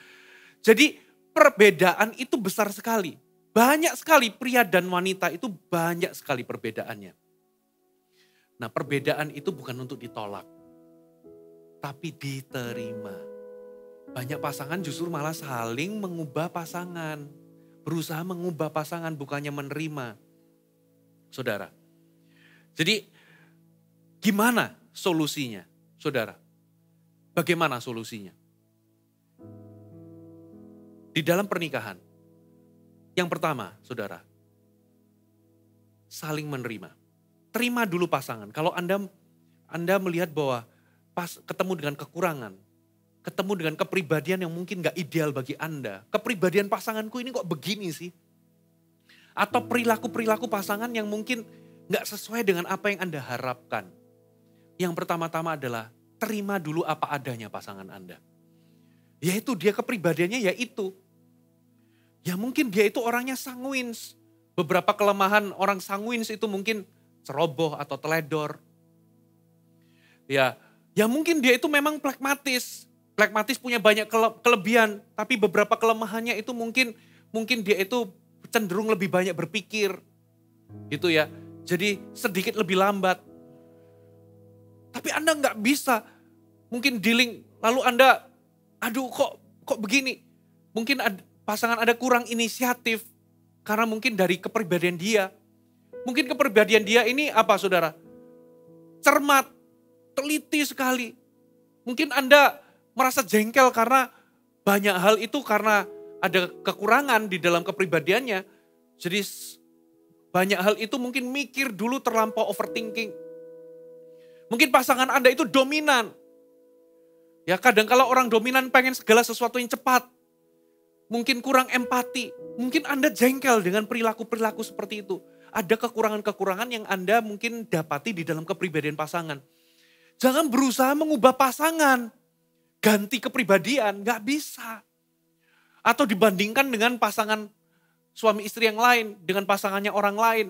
Jadi perbedaan itu besar sekali. Banyak sekali pria dan wanita itu banyak sekali perbedaannya. Nah, perbedaan itu bukan untuk ditolak, tapi diterima. Banyak pasangan justru malah saling mengubah pasangan. Berusaha mengubah pasangan bukannya menerima. Saudara. Jadi gimana solusinya? Saudara. Bagaimana solusinya? Di dalam pernikahan. Yang pertama, saudara. Saling menerima. Terima dulu pasangan. Kalau Anda melihat bahwa ketemu dengan kekurangan, ketemu dengan kepribadian yang mungkin gak ideal bagi Anda. Kepribadian pasanganku ini kok begini sih? Atau perilaku-perilaku pasangan yang mungkin gak sesuai dengan apa yang Anda harapkan. Yang pertama-tama adalah terima dulu apa adanya pasangan Anda. Yaitu dia kepribadiannya yaitu. Ya mungkin dia itu orangnya sanguins. Beberapa kelemahan orang sanguins itu mungkin ceroboh atau teledor. Ya mungkin dia itu memang pragmatis. Pragmatis punya banyak kelebihan, tapi beberapa kelemahannya itu mungkin dia itu cenderung lebih banyak berpikir. Gitu ya. Jadi sedikit lebih lambat. Tapi Anda nggak bisa mungkin dealing, lalu Anda, aduh kok begini. Mungkin pasangan Anda kurang inisiatif karena mungkin dari kepribadian dia. Mungkin kepribadian dia ini apa saudara? Cermat, teliti sekali. Mungkin Anda merasa jengkel karena banyak hal itu karena ada kekurangan di dalam kepribadiannya. Jadi banyak hal itu mungkin mikir dulu terlampau overthinking. Mungkin pasangan Anda itu dominan. Ya kadang kalau orang dominan pengen segala sesuatu yang cepat. Mungkin kurang empati. Mungkin Anda jengkel dengan perilaku-perilaku seperti itu. Ada kekurangan-kekurangan yang Anda mungkin dapati di dalam kepribadian pasangan. Jangan berusaha mengubah pasangan. Ganti kepribadian, gak bisa. Atau dibandingkan dengan pasangan suami istri yang lain, dengan pasangannya orang lain.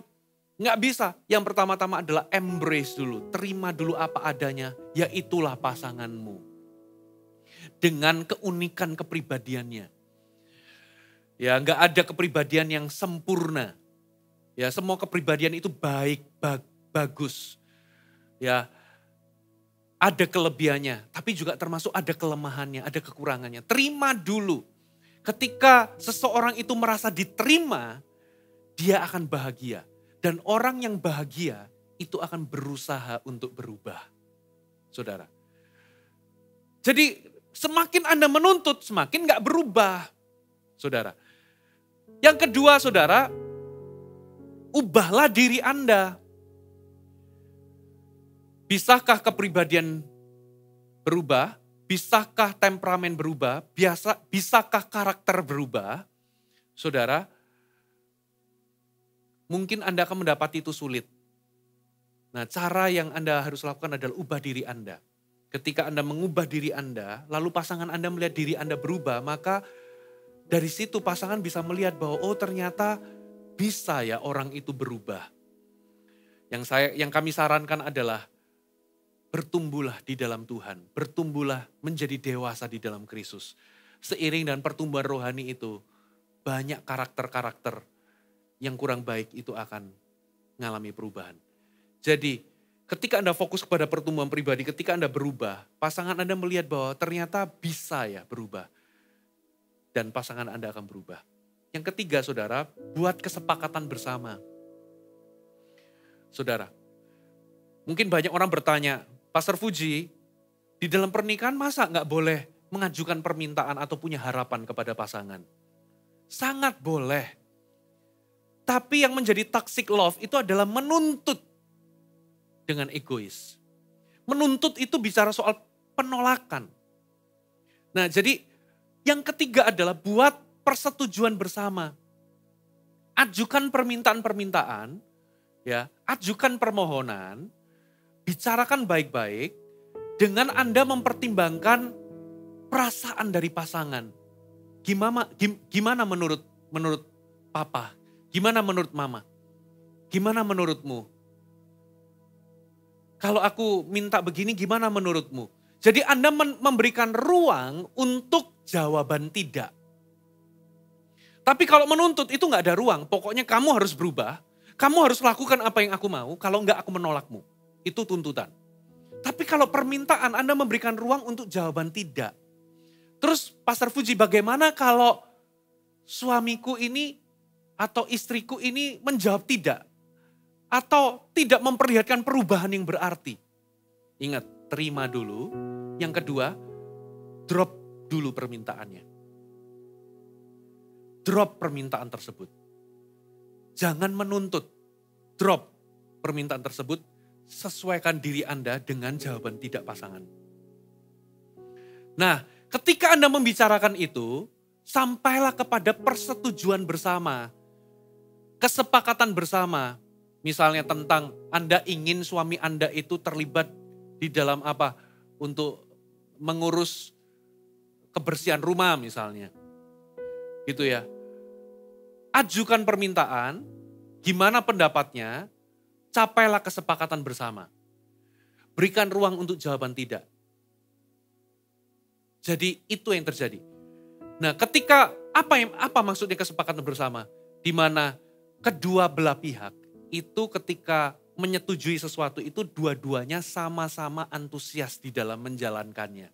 Gak bisa. Yang pertama-tama adalah embrace dulu. Terima dulu apa adanya. Ya itulah pasanganmu. Dengan keunikan kepribadiannya. Ya gak ada kepribadian yang sempurna. Ya semua kepribadian itu baik, bagus. Ya ada kelebihannya, tapi juga termasuk ada kelemahannya, ada kekurangannya. Terima dulu. Ketika seseorang itu merasa diterima, dia akan bahagia. Dan orang yang bahagia itu akan berusaha untuk berubah. Saudara. Jadi semakin Anda menuntut, semakin gak berubah. Saudara. Yang kedua saudara, ubahlah diri Anda. Bisakah kepribadian berubah? Bisakah temperamen berubah? Bisakah karakter berubah? Saudara, mungkin Anda akan mendapati itu sulit. Nah, cara yang Anda harus lakukan adalah ubah diri Anda. Ketika Anda mengubah diri Anda, lalu pasangan Anda melihat diri Anda berubah, maka dari situ pasangan bisa melihat bahwa oh ternyata bisa ya orang itu berubah. Yang kami sarankan adalah bertumbuhlah di dalam Tuhan. Bertumbuhlah menjadi dewasa di dalam Kristus. Seiring dengan pertumbuhan rohani itu, banyak karakter-karakter yang kurang baik itu akan mengalami perubahan. Jadi ketika Anda fokus kepada pertumbuhan pribadi, ketika Anda berubah, pasangan Anda melihat bahwa ternyata bisa ya berubah. Dan pasangan Anda akan berubah. Yang ketiga saudara, buat kesepakatan bersama. Saudara, mungkin banyak orang bertanya, Pastor Fuji, di dalam pernikahan masa gak boleh mengajukan permintaan atau punya harapan kepada pasangan? Sangat boleh. Tapi yang menjadi toxic love itu adalah menuntut dengan egois. Menuntut itu bicara soal penolakan. Nah jadi yang ketiga adalah buat persetujuan bersama. Ajukan permintaan-permintaan, ya, ajukan permohonan, bicarakan baik-baik dengan Anda mempertimbangkan perasaan dari pasangan. Gimana menurut papa? Gimana menurut mama? Gimana menurutmu? Kalau aku minta begini gimana menurutmu? Jadi Anda memberikan ruang untuk jawaban tidak. Tapi kalau menuntut itu gak ada ruang. Pokoknya kamu harus berubah. Kamu harus lakukan apa yang aku mau. Kalau enggak aku menolakmu. Itu tuntutan. Tapi kalau permintaan Anda memberikan ruang untuk jawaban tidak. Terus Pastor Fuji bagaimana kalau suamiku ini atau istriku ini menjawab tidak. Atau tidak memperlihatkan perubahan yang berarti. Ingat, terima dulu. Yang kedua, drop dulu permintaannya. Drop permintaan tersebut. Jangan menuntut. Drop permintaan tersebut. Sesuaikan diri Anda dengan jawaban tidak pasangan. Nah, ketika Anda membicarakan itu, sampailah kepada persetujuan bersama. Kesepakatan bersama. Misalnya tentang Anda ingin suami Anda itu terlibat di dalam apa? Untuk mengurus kebersihan rumah misalnya. Gitu ya. Ajukan permintaan, gimana pendapatnya, capailah kesepakatan bersama. Berikan ruang untuk jawaban tidak. Jadi itu yang terjadi. Nah, ketika apa maksudnya kesepakatan bersama? Di mana kedua belah pihak itu ketika menyetujui sesuatu itu dua-duanya sama-sama antusias di dalam menjalankannya.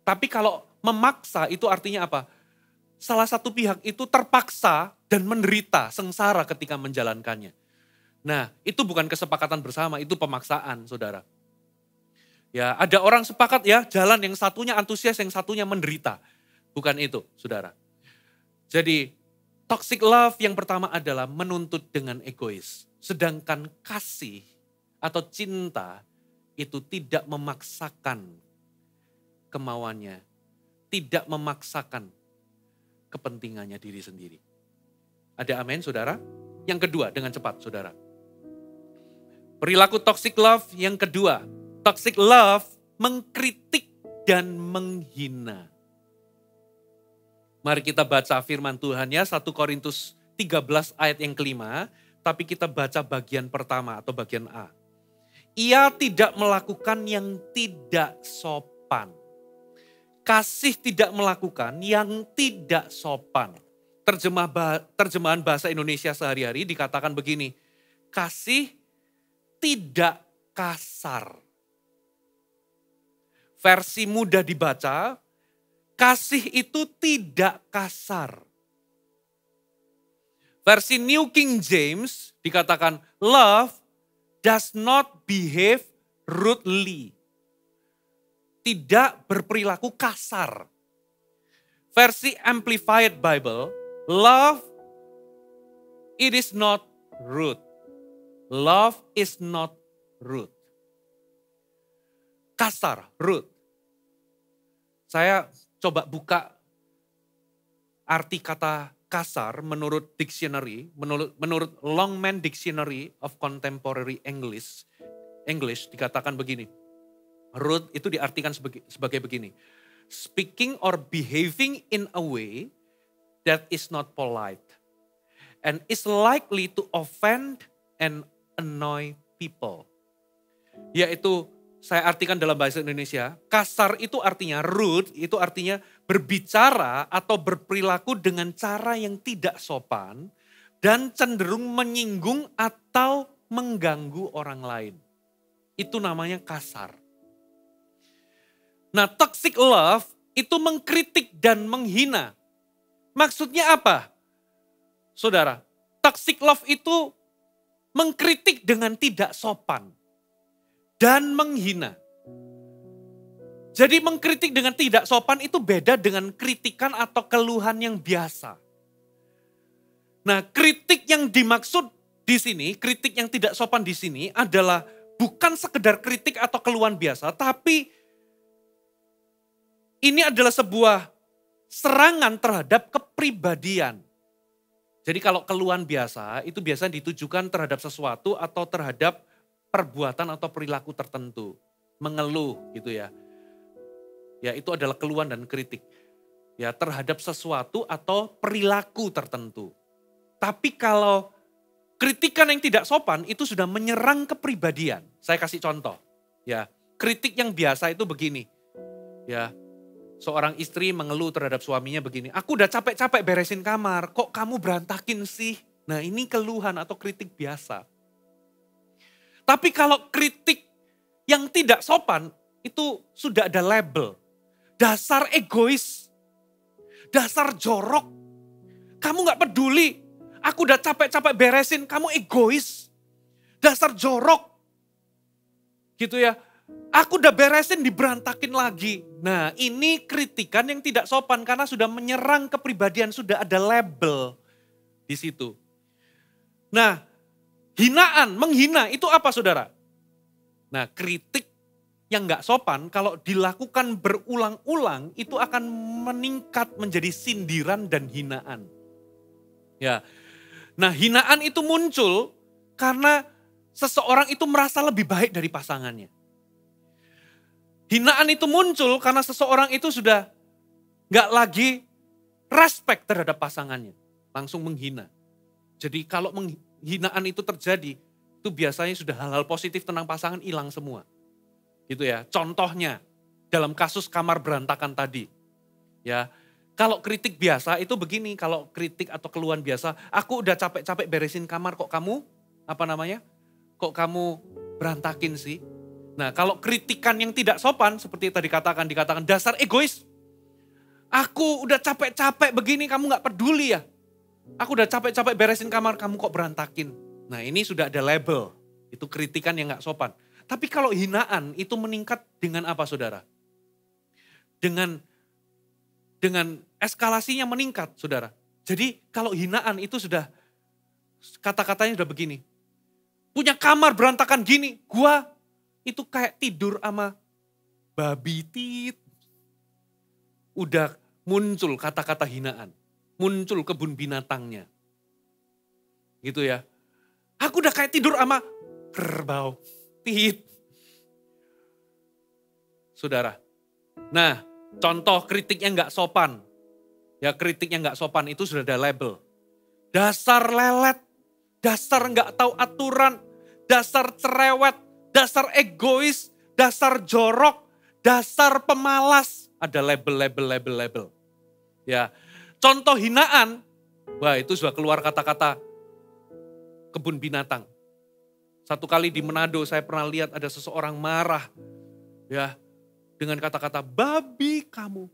Tapi kalau memaksa itu artinya apa? Salah satu pihak itu terpaksa dan menderita, sengsara ketika menjalankannya. Nah, itu bukan kesepakatan bersama, itu pemaksaan, saudara. Ya, ada orang sepakat ya, jalan yang satunya antusias, yang satunya menderita. Bukan itu, saudara. Jadi, toxic love yang pertama adalah menuntut dengan egois. Sedangkan kasih atau cinta itu tidak memaksakan kemauannya. Tidak memaksakan kepentingannya diri sendiri. Ada amin, saudara? Yang kedua, dengan cepat, saudara. Perilaku toxic love yang kedua. Toxic love mengkritik dan menghina. Mari kita baca firman Tuhan ya, 1 Korintus 13 ayat yang kelima. Tapi kita baca bagian pertama atau bagian A. Ia tidak melakukan yang tidak sopan. Kasih tidak melakukan yang tidak sopan. Terjemahan bahasa Indonesia sehari-hari dikatakan begini. Kasih tidak kasar. Versi mudah dibaca, kasih itu tidak kasar. Versi New King James dikatakan, love does not behave rudely. Tidak berperilaku kasar. Versi Amplified Bible, love, it is not rude. Love is not rude. Kasar, rude. Saya coba buka arti kata kasar menurut dictionary, menurut Longman Dictionary of Contemporary English dikatakan begini. Rude itu diartikan sebagai begini. Speaking or behaving in a way that is not polite and is likely to offend and annoy people. Yaitu saya artikan dalam bahasa Indonesia, kasar itu artinya, rude itu artinya berbicara atau berperilaku dengan cara yang tidak sopan dan cenderung menyinggung atau mengganggu orang lain. Itu namanya kasar. Nah, toxic love itu mengkritik dan menghina. Maksudnya apa? Saudara, toxic love itu mengkritik dengan tidak sopan dan menghina. Jadi mengkritik dengan tidak sopan itu beda dengan kritikan atau keluhan yang biasa. Nah, kritik yang dimaksud di sini, kritik yang tidak sopan di sini adalah bukan sekedar kritik atau keluhan biasa, tapi ini adalah sebuah serangan terhadap kepribadian. Jadi kalau keluhan biasa itu biasanya ditujukan terhadap sesuatu atau terhadap perbuatan atau perilaku tertentu. Mengeluh gitu ya. Ya itu adalah keluhan dan kritik. Ya terhadap sesuatu atau perilaku tertentu. Tapi kalau kritikan yang tidak sopan itu sudah menyerang kepribadian. Saya kasih contoh. Ya, kritik yang biasa itu begini. Ya, seorang istri mengeluh terhadap suaminya begini. Aku udah capek-capek beresin kamar, kok kamu berantakin sih? Nah ini keluhan atau kritik biasa. Tapi kalau kritik yang tidak sopan, itu sudah ada label. Dasar egois, dasar jorok, kamu gak peduli. Aku udah capek-capek beresin, kamu egois. Dasar jorok. Gitu ya. Aku udah beresin diberantakin lagi. Nah ini kritikan yang tidak sopan karena sudah menyerang kepribadian, sudah ada label di situ. Nah hinaan, menghina itu apa saudara? Nah kritik yang gak sopan kalau dilakukan berulang-ulang itu akan meningkat menjadi sindiran dan hinaan. Ya. Nah hinaan itu muncul karena seseorang itu merasa lebih baik dari pasangannya. Hinaan itu muncul karena seseorang itu sudah gak lagi respect terhadap pasangannya. Langsung menghina. Jadi kalau hinaan itu terjadi, itu biasanya sudah hal-hal positif tentang pasangan hilang semua. Gitu ya. Contohnya dalam kasus kamar berantakan tadi. Ya. Kalau kritik biasa itu begini, kalau kritik atau keluhan biasa, aku udah capek-capek beresin kamar kok kamu, kok kamu berantakin sih. Nah kalau kritikan yang tidak sopan, seperti tadi dikatakan dasar egois. Aku udah capek-capek begini, kamu gak peduli ya. Aku udah capek-capek beresin kamar, kamu kok berantakin. Nah ini sudah ada label, itu kritikan yang gak sopan. Tapi kalau hinaan itu meningkat dengan apa saudara? Dengan eskalasinya meningkat saudara. Jadi kalau hinaan itu sudah, kata-katanya sudah begini. Punya kamar berantakan gini, gua itu kayak tidur sama babi tit. Udah muncul kata-kata hinaan. Muncul kebun binatangnya. Gitu ya. Aku udah kayak tidur sama kerbau. Tit. Saudara. Nah, contoh kritiknya nggak sopan. Ya kritiknya nggak sopan itu sudah ada label. Dasar lelet, dasar nggak tahu aturan, dasar cerewet, dasar egois, dasar jorok, dasar pemalas. Ada label. Ya, contoh hinaan, wah itu sudah keluar kata-kata kebun binatang. Satu kali di Manado saya pernah lihat ada seseorang marah ya dengan kata-kata babi kamu.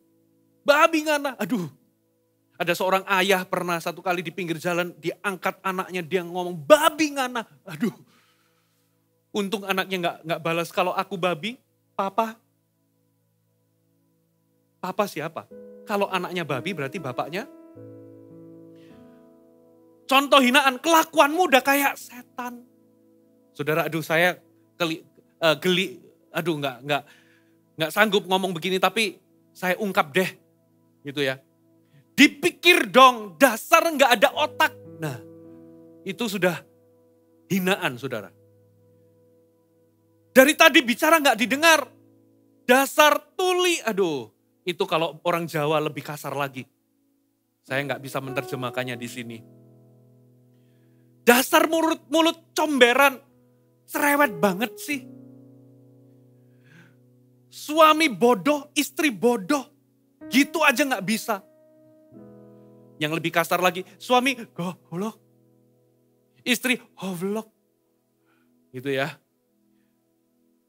Babi ngana. Aduh. Ada seorang ayah pernah satu kali di pinggir jalan diangkat anaknya dia ngomong babi ngana. Aduh. Untung anaknya nggak balas kalau aku babi, papa. Papa siapa? Kalau anaknya babi berarti bapaknya. Contoh hinaan, kelakuanmu udah kayak setan. Saudara, aduh saya geli, aduh nggak sanggup ngomong begini tapi saya ungkap deh, gitu ya. Dipikir dong, dasar nggak ada otak. Nah, itu sudah hinaan, saudara. Dari tadi bicara nggak didengar, dasar tuli, aduh, itu kalau orang Jawa lebih kasar lagi. Saya nggak bisa menerjemahkannya di sini. Dasar mulut comberan. Cerewet banget sih. Suami bodoh, istri bodoh. Gitu aja gak bisa. Yang lebih kasar lagi, suami goblok. Istri goblok. Gitu ya.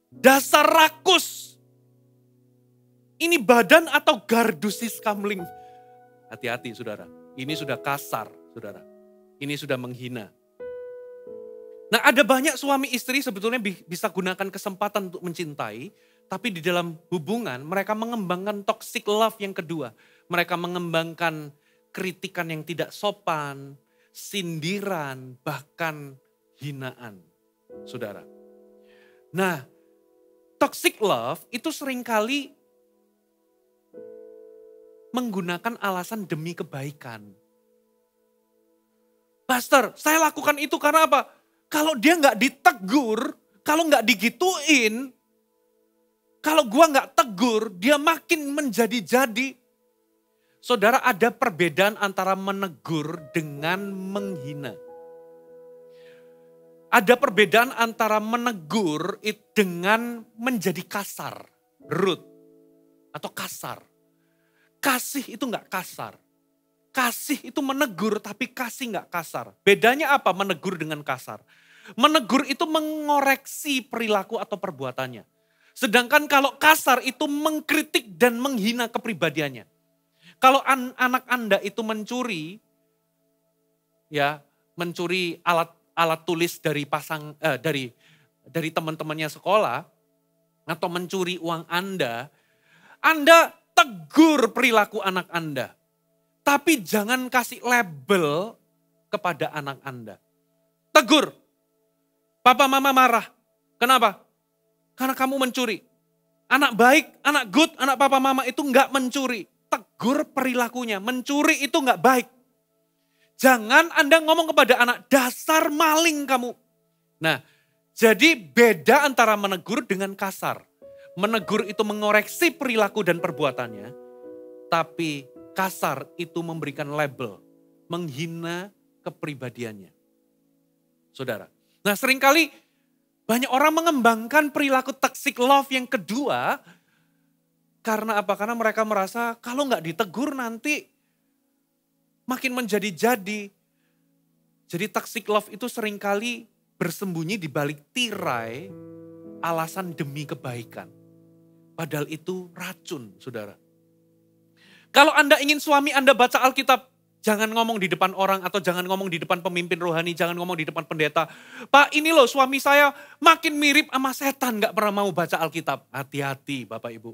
Dasar rakus. Ini badan atau gardusis kamling? Hati-hati saudara. Ini sudah kasar saudara. Ini sudah menghina. Nah ada banyak suami istri sebetulnya bisa gunakan kesempatan untuk mencintai. Tapi di dalam hubungan mereka mengembangkan toxic love yang kedua. Mereka mengembangkan kritikan yang tidak sopan, sindiran, bahkan hinaan. Saudara. Nah toxic love itu seringkali menggunakan alasan demi kebaikan. Pastor, saya lakukan itu karena apa? Kalau dia nggak ditegur, kalau nggak digituin, kalau gua nggak tegur, dia makin menjadi-jadi. Saudara, ada perbedaan antara menegur dengan menghina. Ada perbedaan antara menegur dengan menjadi kasar, rude, atau kasar. Kasih itu nggak kasar. Kasih itu menegur tapi kasih nggak kasar. Bedanya apa menegur dengan kasar? Menegur itu mengoreksi perilaku atau perbuatannya. Sedangkan kalau kasar itu mengkritik dan menghina kepribadiannya. Kalau anak Anda itu mencuri, ya mencuri alat tulis dari dari teman-temannya sekolah, atau mencuri uang Anda tegur perilaku anak Anda. Tapi jangan kasih label kepada anak Anda. Tegur. Papa mama marah. Kenapa? Karena kamu mencuri. Anak baik, anak good, anak papa mama itu enggak mencuri. Tegur perilakunya. Mencuri itu enggak baik. Jangan Anda ngomong kepada anak, dasar maling kamu. Nah, jadi beda antara menegur dengan kasar. Menegur itu mengoreksi perilaku dan perbuatannya. Tapi kasar itu memberikan label, menghina kepribadiannya. Saudara. Nah seringkali banyak orang mengembangkan perilaku toxic love yang kedua. Karena apa? Karena mereka merasa kalau nggak ditegur nanti makin menjadi-jadi. Jadi toxic love itu seringkali bersembunyi di balik tirai alasan demi kebaikan. Padahal itu racun, saudara. Kalau Anda ingin suami Anda baca Alkitab Jangan ngomong di depan orang atau jangan ngomong di depan pemimpin rohani, jangan ngomong di depan pendeta. Pak, ini loh suami saya makin mirip sama setan, gak pernah mau baca Alkitab. Hati-hati Bapak Ibu.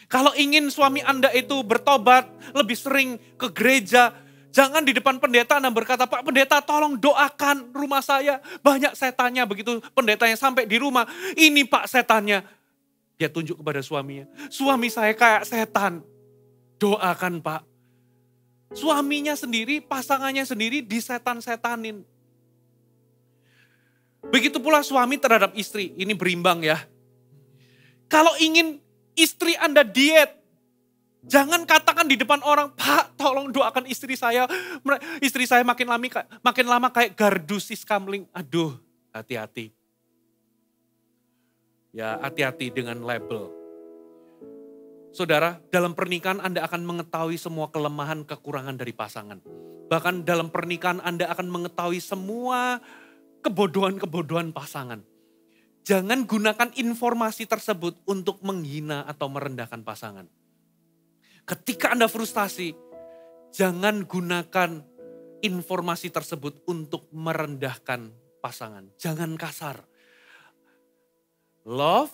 Kalau ingin suami Anda itu bertobat, lebih sering ke gereja, jangan di depan pendeta Anda berkata, Pak pendeta tolong doakan rumah saya. Banyak setannya, begitu pendetanya sampai di rumah, ini Pak setannya. Dia tunjuk kepada suaminya, suami saya kayak setan. Doakan Pak. Suaminya sendiri, pasangannya sendiri disetan-setanin. Begitu pula suami terhadap istri, ini berimbang ya. Kalau ingin istri Anda diet, jangan katakan di depan orang, Pak tolong doakan istri saya. Istri saya makin lama kayak gardu siskamling. Aduh, hati-hati. Ya hati-hati dengan label. Saudara, dalam pernikahan Anda akan mengetahui semua kelemahan kekurangan dari pasangan. Bahkan dalam pernikahan Anda akan mengetahui semua kebodohan-kebodohan pasangan. Jangan gunakan informasi tersebut untuk menghina atau merendahkan pasangan. Ketika Anda frustasi, jangan gunakan informasi tersebut untuk merendahkan pasangan. Jangan kasar. Love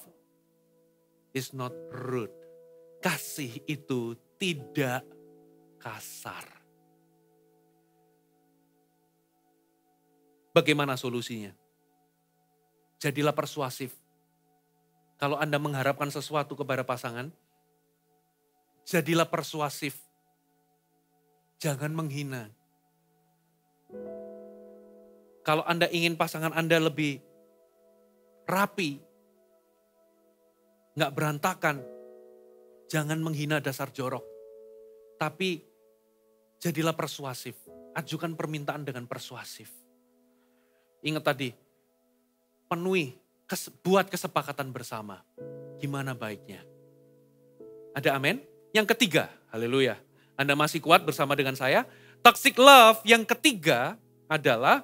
is not rude. Kasih itu tidak kasar. Bagaimana solusinya? Jadilah persuasif. Kalau Anda mengharapkan sesuatu kepada pasangan, jadilah persuasif. Jangan menghina. Kalau Anda ingin pasangan Anda lebih rapi, nggak berantakan, jangan menghina dasar jorok. Tapi jadilah persuasif. Ajukan permintaan dengan persuasif. Ingat tadi, buat kesepakatan bersama. Gimana baiknya? Ada amin? Yang ketiga, haleluya. Anda masih kuat bersama dengan saya? Toxic love yang ketiga adalah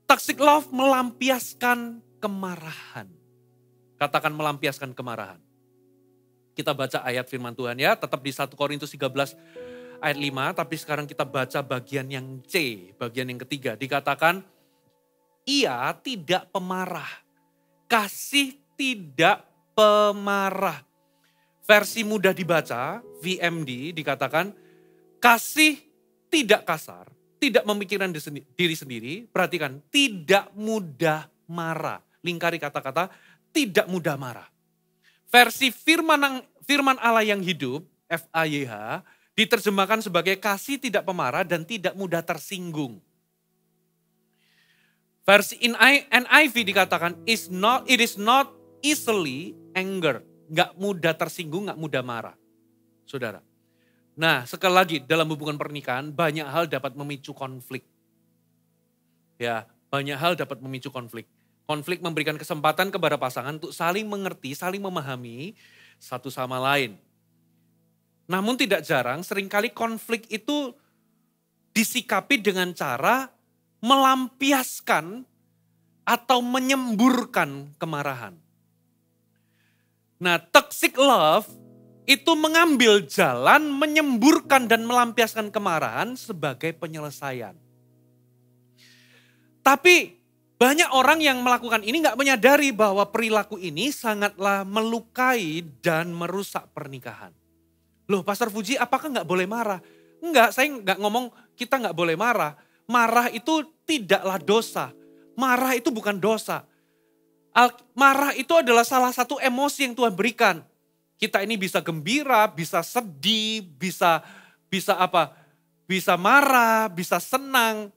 toxic love melampiaskan kemarahan. Katakan melampiaskan kemarahan. Kita baca ayat firman Tuhan ya, tetap di 1 Korintus 13 ayat 5, tapi sekarang kita baca bagian yang C, bagian yang ketiga. Dikatakan, ia tidak pemarah, kasih tidak pemarah. Versi mudah dibaca, VMD dikatakan, kasih tidak kasar, tidak memikirkan diri sendiri, perhatikan, tidak mudah marah. Lingkari kata-kata, tidak mudah marah. Versi firman Allah yang hidup, FAYH, diterjemahkan sebagai kasih tidak pemarah dan tidak mudah tersinggung. Versi NIV dikatakan, it is not easily angered. Nggak mudah tersinggung, nggak mudah marah. Saudara. Nah sekali lagi dalam hubungan pernikahan banyak hal dapat memicu konflik. Ya, banyak hal dapat memicu konflik. Konflik memberikan kesempatan kepada pasangan untuk saling mengerti, saling memahami satu sama lain. Namun tidak jarang seringkali konflik itu disikapi dengan cara melampiaskan atau menyemburkan kemarahan. Nah, toxic love itu mengambil jalan menyemburkan dan melampiaskan kemarahan sebagai penyelesaian. Tapi banyak orang yang melakukan ini nggak menyadari bahwa perilaku ini sangatlah melukai dan merusak pernikahan. Loh Pastor Fuji, apakah nggak boleh marah? Enggak, saya nggak ngomong kita nggak boleh marah. Marah itu tidaklah dosa. Marah itu bukan dosa. Marah itu adalah salah satu emosi yang Tuhan berikan. Kita ini bisa gembira, bisa sedih, bisa apa? Bisa marah, bisa senang,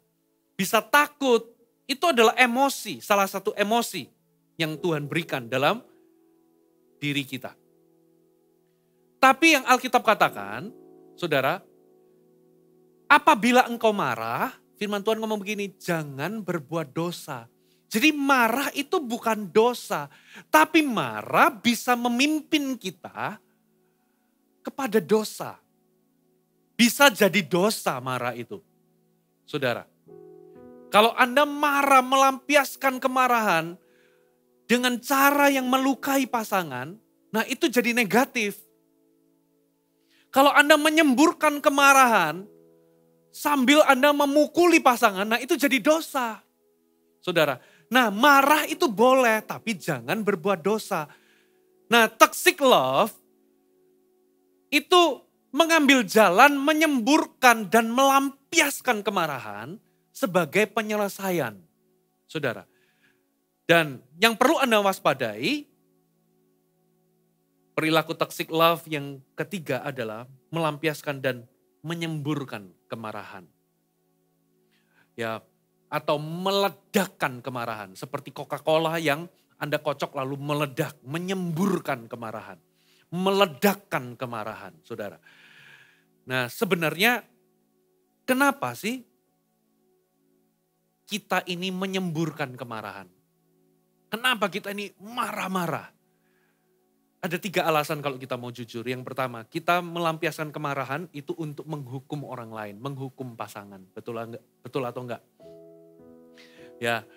bisa takut. Itu adalah emosi, salah satu emosi yang Tuhan berikan dalam diri kita. Tapi yang Alkitab katakan, saudara, apabila engkau marah, firman Tuhan ngomong begini, jangan berbuat dosa. Jadi marah itu bukan dosa, tapi marah bisa memimpin kita kepada dosa. Bisa jadi dosa marah itu. Saudara, kalau Anda marah melampiaskan kemarahan dengan cara yang melukai pasangan, nah itu jadi negatif. Kalau Anda menyemburkan kemarahan sambil Anda memukuli pasangan, nah itu jadi dosa. Saudara, nah marah itu boleh, tapi jangan berbuat dosa. Nah toxic love itu mengambil jalan menyemburkan dan melampiaskan kemarahan sebagai penyelesaian. Saudara, dan yang perlu Anda waspadai, perilaku toxic love yang ketiga adalah melampiaskan dan menyemburkan kemarahan. Ya, atau meledakkan kemarahan. Seperti Coca-Cola yang Anda kocok lalu meledak, menyemburkan kemarahan. Meledakkan kemarahan, saudara. Nah sebenarnya kenapa sih kita ini menyemburkan kemarahan? Kenapa kita ini marah-marah? Ada 3 alasan kalau kita mau jujur. Yang pertama, kita melampiaskan kemarahan itu untuk menghukum orang lain, menghukum pasangan. Betul atau enggak? Ya.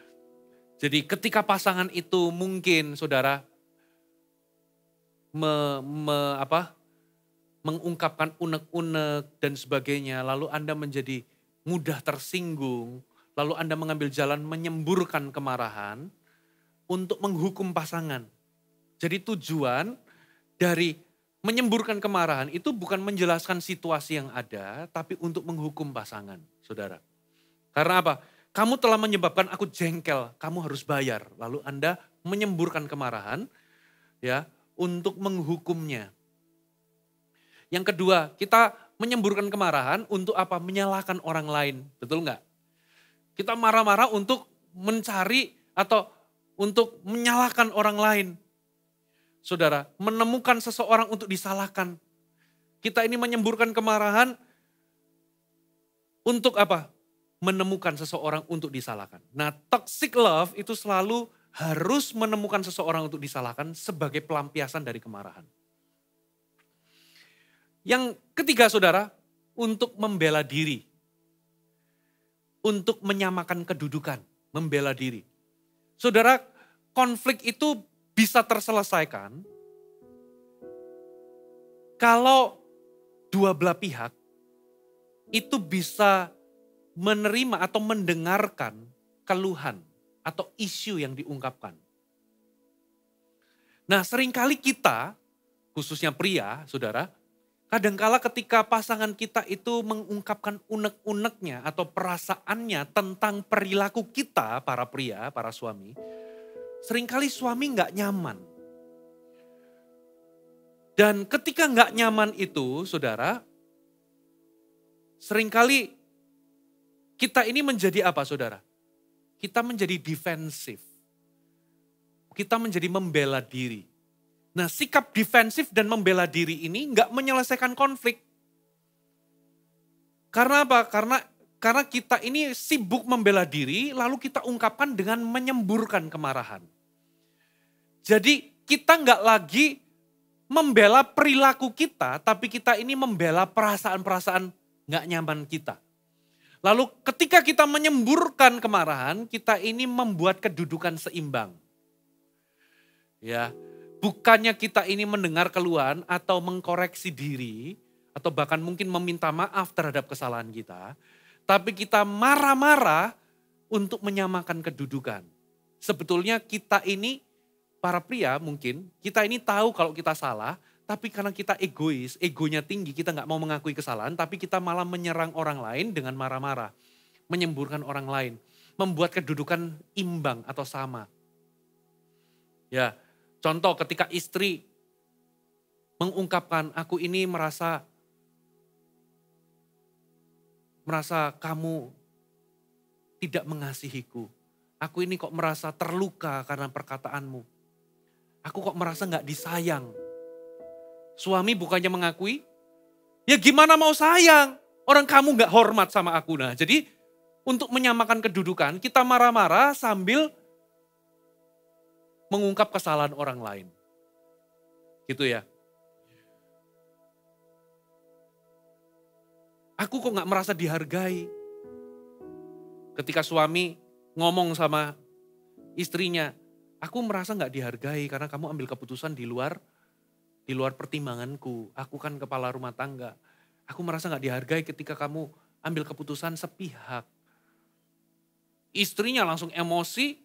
Jadi ketika pasangan itu mungkin saudara mengungkapkan unek-unek dan sebagainya, lalu Anda menjadi mudah tersinggung, lalu Anda mengambil jalan menyemburkan kemarahan untuk menghukum pasangan. Jadi tujuan dari menyemburkan kemarahan itu bukan menjelaskan situasi yang ada, tapi untuk menghukum pasangan, saudara. Karena apa? Kamu telah menyebabkan aku jengkel, kamu harus bayar. Lalu Anda menyemburkan kemarahan ya untuk menghukumnya. Yang kedua, kita menyemburkan kemarahan untuk apa? Menyalahkan orang lain, betul nggak? Kita marah-marah untuk mencari atau untuk menyalahkan orang lain. Saudara, menemukan seseorang untuk disalahkan. Kita ini menyemburkan kemarahan untuk apa? Menemukan seseorang untuk disalahkan. Nah, toxic love itu selalu harus menemukan seseorang untuk disalahkan sebagai pelampiasan dari kemarahan. Yang ketiga, saudara, untuk membela diri. Untuk menyamakan kedudukan, membela diri. Saudara, konflik itu bisa terselesaikan kalau dua belah pihak itu bisa menerima atau mendengarkan keluhan atau isu yang diungkapkan. Nah, seringkali kita, khususnya pria, saudara, kadangkala ketika pasangan kita itu mengungkapkan unek-uneknya atau perasaannya tentang perilaku kita, para pria, para suami, seringkali suami nggak nyaman. Dan ketika nggak nyaman itu, saudara, seringkali kita ini menjadi apa, saudara? Kita menjadi defensif. Kita menjadi membela diri. Nah, sikap defensif dan membela diri ini nggak menyelesaikan konflik. Karena apa? Karena kita ini sibuk membela diri, lalu kita ungkapkan dengan menyemburkan kemarahan. Jadi kita nggak lagi membela perilaku kita, tapi kita ini membela perasaan-perasaan nggak nyaman kita. Lalu ketika kita menyemburkan kemarahan, kita ini membuat kedudukan seimbang. Ya, bukannya kita ini mendengar keluhan atau mengkoreksi diri, atau bahkan mungkin meminta maaf terhadap kesalahan kita, tapi kita marah-marah untuk menyamakan kedudukan. Sebetulnya kita ini, para pria mungkin, kita ini tahu kalau kita salah, tapi karena kita egois, egonya tinggi, kita nggak mau mengakui kesalahan, tapi kita malah menyerang orang lain dengan marah-marah. Menyemburkan orang lain, membuat kedudukan imbang atau sama. Ya, contoh ketika istri mengungkapkan, aku ini merasa kamu tidak mengasihiku. Aku ini kok merasa terluka karena perkataanmu. Aku kok merasa gak disayang. Suami bukannya mengakui, ya gimana mau sayang? Orang kamu gak hormat sama aku. Nah, jadi untuk menyamakan kedudukan, kita marah-marah sambil mengungkap kesalahan orang lain. Gitu ya. Aku kok gak merasa dihargai. Ketika suami ngomong sama istrinya, aku merasa gak dihargai karena kamu ambil keputusan di luar pertimbanganku. Aku kan kepala rumah tangga. Aku merasa gak dihargai ketika kamu ambil keputusan sepihak. Istrinya langsung emosi,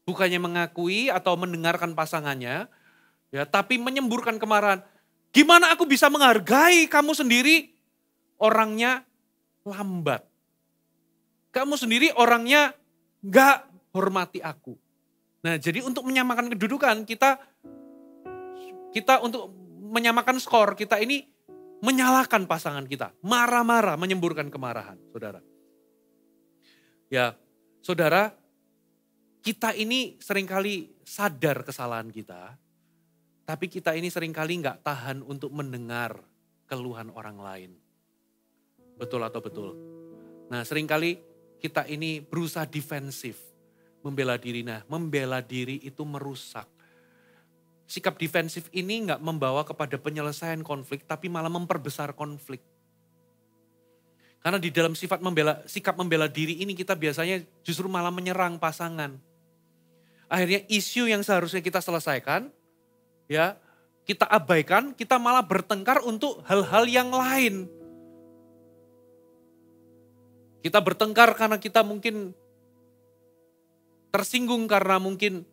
bukannya mengakui atau mendengarkan pasangannya, ya, tapi menyemburkan kemarahan. Gimana aku bisa menghargai kamu sendiri? Orangnya lambat. Kamu sendiri orangnya gak hormati aku. Nah, jadi untuk menyamakan kedudukan, kita untuk menyamakan skor, kita ini menyalahkan pasangan kita. Marah-marah, menyemburkan kemarahan, saudara. Ya, saudara, kita ini seringkali sadar kesalahan kita, tapi kita ini seringkali nggak tahan untuk mendengar keluhan orang lain. Betul atau betul? Nah, seringkali kita ini berusaha defensif, membela diri. Nah, membela diri itu merusak. Sikap defensif ini nggak membawa kepada penyelesaian konflik, tapi malah memperbesar konflik. Karena di dalam sikap membela diri ini kita biasanya justru malah menyerang pasangan. Akhirnya isu yang seharusnya kita selesaikan, ya kita abaikan, kita malah bertengkar untuk hal-hal yang lain. Kita bertengkar karena kita mungkin tersinggung karena mungkin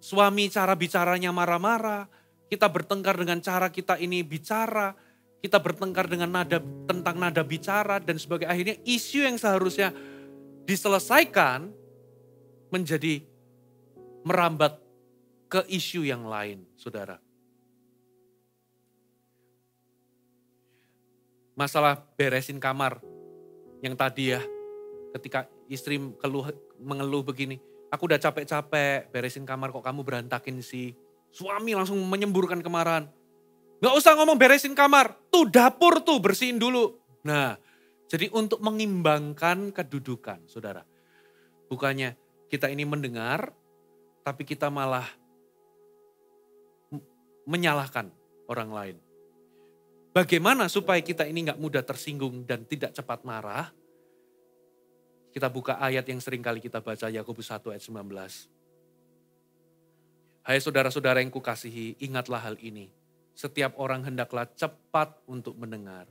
suami cara bicaranya marah-marah. Kita bertengkar dengan cara kita ini bicara. Kita bertengkar dengan tentang nada bicara dan sebagainya. Akhirnya isu yang seharusnya diselesaikan menjadi merambat ke isu yang lain, saudara. Masalah beresin kamar yang tadi ya, ketika istri mengeluh begini, aku udah capek-capek beresin kamar kok kamu berantakin sih. Suami langsung menyemburkan kemarahan. Gak usah ngomong beresin kamar, tuh dapur tuh bersihin dulu. Nah, jadi untuk mengimbangkan kedudukan, saudara. Bukannya kita ini mendengar, tapi kita malah menyalahkan orang lain. Bagaimana supaya kita ini gak mudah tersinggung dan tidak cepat marah? Kita buka ayat yang sering kali kita baca, Yakobus 1 ayat 19. Hai saudara-saudara yang kukasihi, ingatlah hal ini. Setiap orang hendaklah cepat untuk mendengar,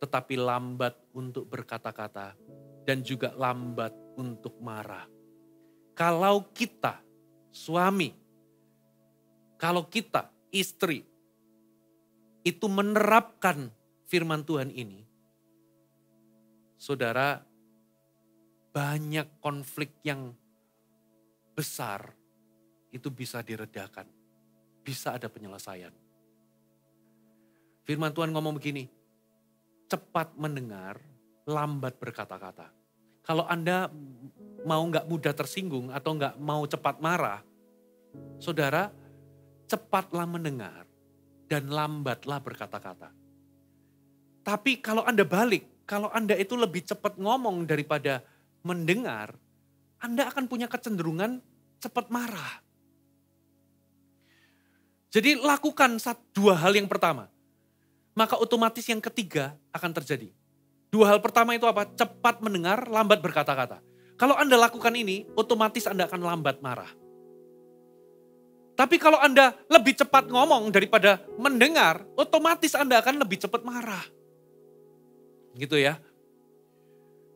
tetapi lambat untuk berkata-kata, dan juga lambat untuk marah. Kalau kita, suami, kalau kita, istri, itu menerapkan firman Tuhan ini, saudara, banyak konflik yang besar itu bisa diredakan, bisa ada penyelesaian. Firman Tuhan ngomong begini, cepat mendengar, lambat berkata-kata. Kalau Anda mau gak mudah tersinggung atau gak mau cepat marah, saudara, cepatlah mendengar dan lambatlah berkata-kata. Tapi kalau Anda balik, kalau Anda itu lebih cepat ngomong daripada mendengar, Anda akan punya kecenderungan cepat marah. Jadi lakukan dua hal yang pertama. Maka otomatis yang ketiga akan terjadi. Dua hal pertama itu apa? Cepat mendengar, lambat berkata-kata. Kalau Anda lakukan ini, otomatis Anda akan lambat marah. Tapi kalau Anda lebih cepat ngomong daripada mendengar, otomatis Anda akan lebih cepat marah. Gitu ya.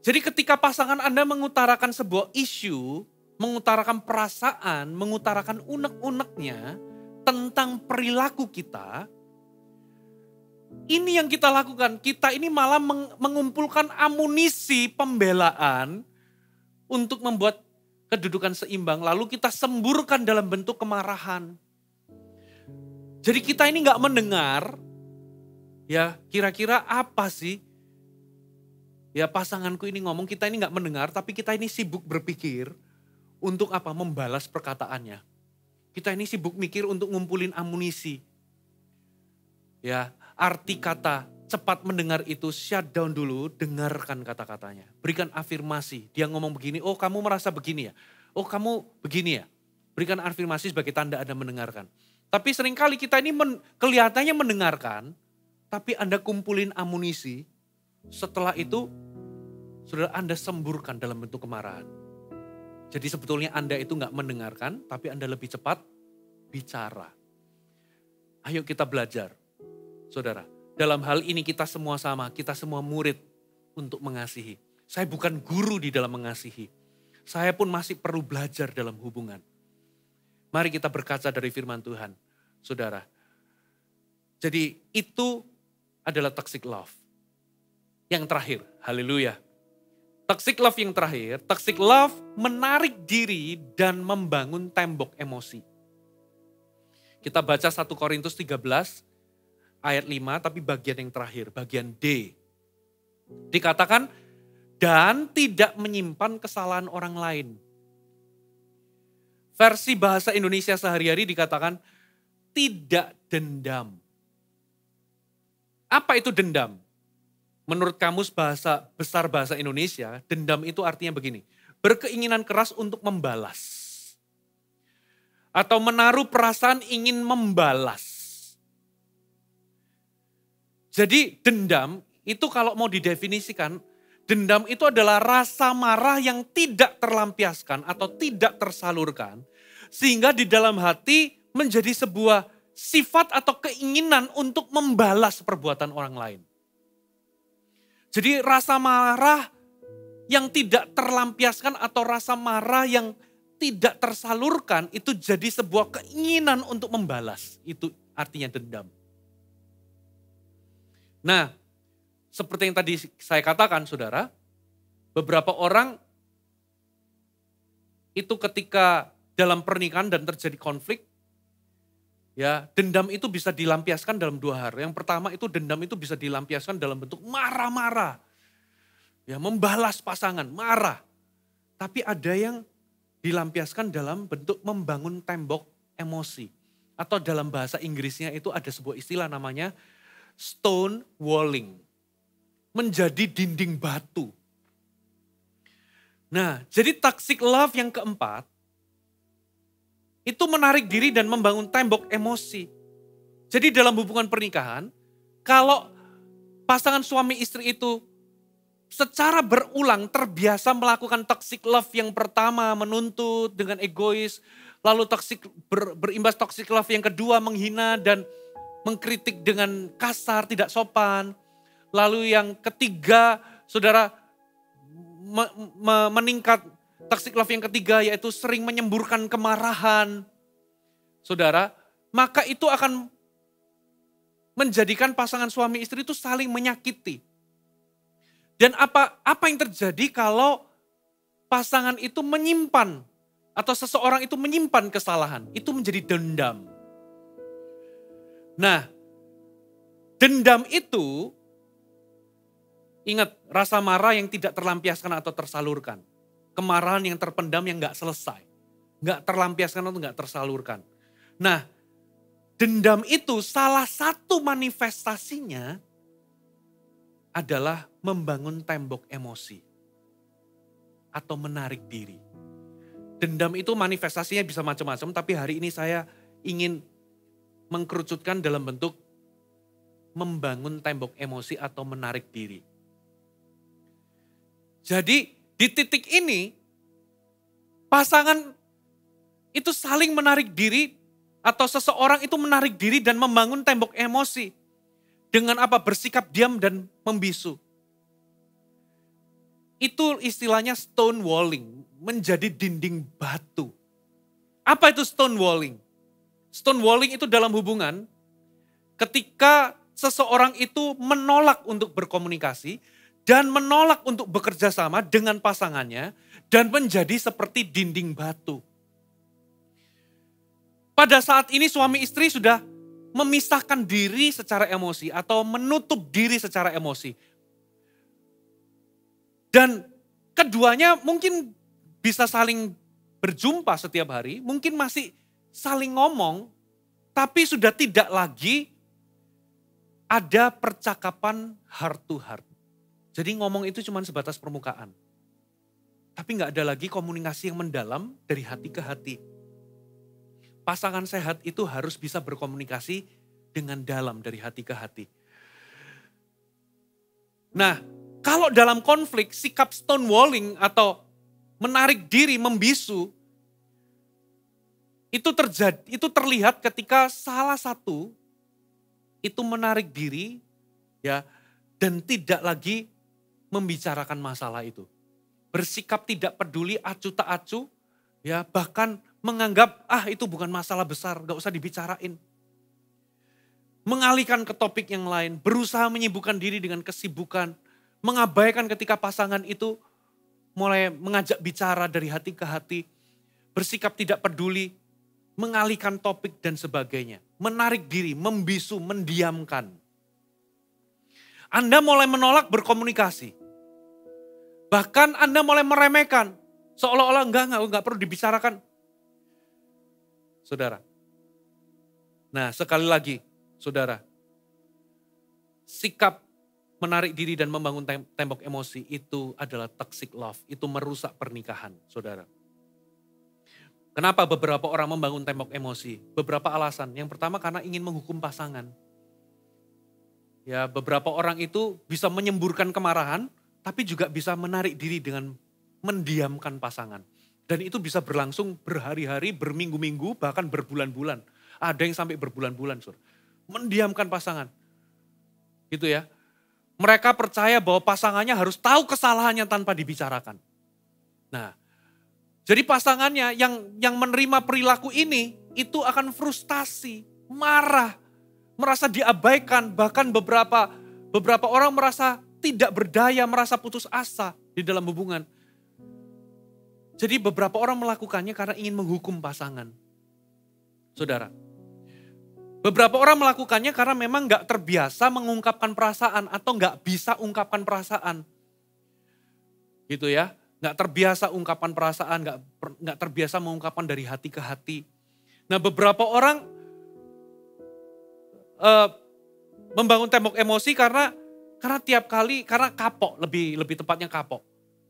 Jadi ketika pasangan Anda mengutarakan sebuah isu, mengutarakan perasaan, mengutarakan unek-uneknya tentang perilaku kita, ini yang kita lakukan. Kita ini malah mengumpulkan amunisi pembelaan untuk membuat kedudukan seimbang. Lalu kita semburkan dalam bentuk kemarahan. Jadi kita ini gak mendengar, ya kira-kira apa sih? Ya pasanganku ini ngomong, kita ini gak mendengar, tapi kita ini sibuk berpikir untuk apa? Membalas perkataannya. Kita ini sibuk mikir untuk ngumpulin amunisi. Ya, arti kata cepat mendengar itu shut down dulu, dengarkan kata-katanya. Berikan afirmasi. Dia ngomong begini, oh kamu merasa begini ya? Oh kamu begini ya? Berikan afirmasi sebagai tanda Anda mendengarkan. Tapi seringkali kita ini kelihatannya mendengarkan, tapi Anda kumpulin amunisi. Setelah itu, saudara Anda semburkan dalam bentuk kemarahan. Jadi sebetulnya Anda itu gak mendengarkan, tapi Anda lebih cepat bicara. Ayo kita belajar. Saudara, dalam hal ini kita semua sama, kita semua murid untuk mengasihi. Saya bukan guru di dalam mengasihi. Saya pun masih perlu belajar dalam hubungan. Mari kita berkaca dari firman Tuhan, saudara. Jadi itu adalah toxic love. Yang terakhir, haleluya. Toxic love yang terakhir, toxic love menarik diri dan membangun tembok emosi. Kita baca 1 Korintus 13 ayat 5, tapi bagian yang terakhir, bagian D. Dikatakan, dan tidak menyimpan kesalahan orang lain. Versi bahasa Indonesia sehari-hari dikatakan, tidak dendam. Apa itu dendam? Menurut kamus besar bahasa Indonesia, dendam itu artinya begini. Berkeinginan keras untuk membalas. Atau menaruh perasaan ingin membalas. Jadi dendam itu kalau mau didefinisikan, dendam itu adalah rasa marah yang tidak terlampiaskan atau tidak tersalurkan. Sehingga di dalam hati menjadi sebuah sifat atau keinginan untuk membalas perbuatan orang lain. Jadi rasa marah yang tidak terlampiaskan atau rasa marah yang tidak tersalurkan itu jadi sebuah keinginan untuk membalas. Itu artinya dendam. Nah, seperti yang tadi saya katakan saudara, beberapa orang itu ketika dalam pernikahan dan terjadi konflik, ya, dendam itu bisa dilampiaskan dalam 2 hal. Yang pertama itu dendam itu bisa dilampiaskan dalam bentuk marah-marah. Ya, membalas pasangan, marah. Tapi ada yang dilampiaskan dalam bentuk membangun tembok emosi. Atau dalam bahasa Inggrisnya itu ada sebuah istilah namanya stone walling. Menjadi dinding batu. Nah, jadi toxic love yang keempat, itu menarik diri dan membangun tembok emosi. Jadi dalam hubungan pernikahan, kalau pasangan suami istri itu secara berulang terbiasa melakukan toxic love yang pertama menuntut dengan egois, lalu berimbas toxic love yang kedua menghina dan mengkritik dengan kasar, tidak sopan. Lalu yang ketiga, saudara, meningkat. Toxic love yang ketiga yaitu sering menyemburkan kemarahan. Saudara, maka itu akan menjadikan pasangan suami istri itu saling menyakiti. Dan apa yang terjadi kalau pasangan itu menyimpan atau seseorang itu menyimpan kesalahan, itu menjadi dendam. Nah, dendam itu, ingat, rasa marah yang tidak terlampiaskan atau tersalurkan. Kemarahan yang terpendam yang gak selesai. Gak terlampiaskan atau gak tersalurkan. Nah, dendam itu salah satu manifestasinya adalah membangun tembok emosi. Atau menarik diri. Dendam itu manifestasinya bisa macam-macam, tapi hari ini saya ingin mengkerucutkan dalam bentuk membangun tembok emosi atau menarik diri. Jadi di titik ini, pasangan itu saling menarik diri atau seseorang itu menarik diri dan membangun tembok emosi. Dengan apa? Bersikap diam dan membisu. Itu istilahnya stone walling, menjadi dinding batu. Apa itu stone walling? Stone walling itu dalam hubungan ketika seseorang itu menolak untuk berkomunikasi, dan menolak untuk bekerja sama dengan pasangannya dan menjadi seperti dinding batu. Pada saat ini suami istri sudah memisahkan diri secara emosi atau menutup diri secara emosi. Dan keduanya mungkin bisa saling berjumpa setiap hari, mungkin masih saling ngomong, tapi sudah tidak lagi ada percakapan heart to heart. Jadi ngomong itu cuma sebatas permukaan. Tapi gak ada lagi komunikasi yang mendalam dari hati ke hati. Pasangan sehat itu harus bisa berkomunikasi dengan dalam dari hati ke hati. Nah, kalau dalam konflik sikap stonewalling atau menarik diri, membisu, itu terlihat ketika salah satu itu menarik diri ya dan tidak lagi membicarakan masalah itu. Bersikap tidak peduli, acuh tak acuh, ya bahkan menganggap itu bukan masalah besar, gak usah dibicarain. Mengalihkan ke topik yang lain, berusaha menyibukkan diri dengan kesibukan, mengabaikan ketika pasangan itu mulai mengajak bicara dari hati ke hati, bersikap tidak peduli, mengalihkan topik dan sebagainya, menarik diri, membisu, mendiamkan. Anda mulai menolak berkomunikasi. Bahkan Anda mulai meremehkan, seolah-olah enggak perlu dibicarakan. Saudara. Nah, sekali lagi, saudara. Sikap menarik diri dan membangun tembok emosi itu adalah toxic love. Itu merusak pernikahan, saudara. Kenapa beberapa orang membangun tembok emosi? Beberapa alasan. Yang pertama karena ingin menghukum pasangan. Ya, beberapa orang itu bisa menyemburkan kemarahan, tapi juga bisa menarik diri dengan mendiamkan pasangan. Dan itu bisa berlangsung berhari-hari, berminggu-minggu, bahkan berbulan-bulan. Ada yang sampai berbulan-bulan, Sur. Mendiamkan pasangan. Gitu ya. Mereka percaya bahwa pasangannya harus tahu kesalahannya tanpa dibicarakan. Nah, jadi pasangannya yang menerima perilaku ini, itu akan frustasi, marah, merasa diabaikan, bahkan beberapa orang merasa tidak berdaya, merasa putus asa di dalam hubungan. Jadi beberapa orang melakukannya karena ingin menghukum pasangan. Saudara, beberapa orang melakukannya karena memang gak terbiasa mengungkapkan perasaan atau gak bisa ungkapkan perasaan. Gitu ya, gak terbiasa ungkapan perasaan, gak terbiasa mengungkapkan dari hati ke hati. Nah, beberapa orang membangun tembok emosi karena tiap kali, karena kapok, lebih tepatnya kapok.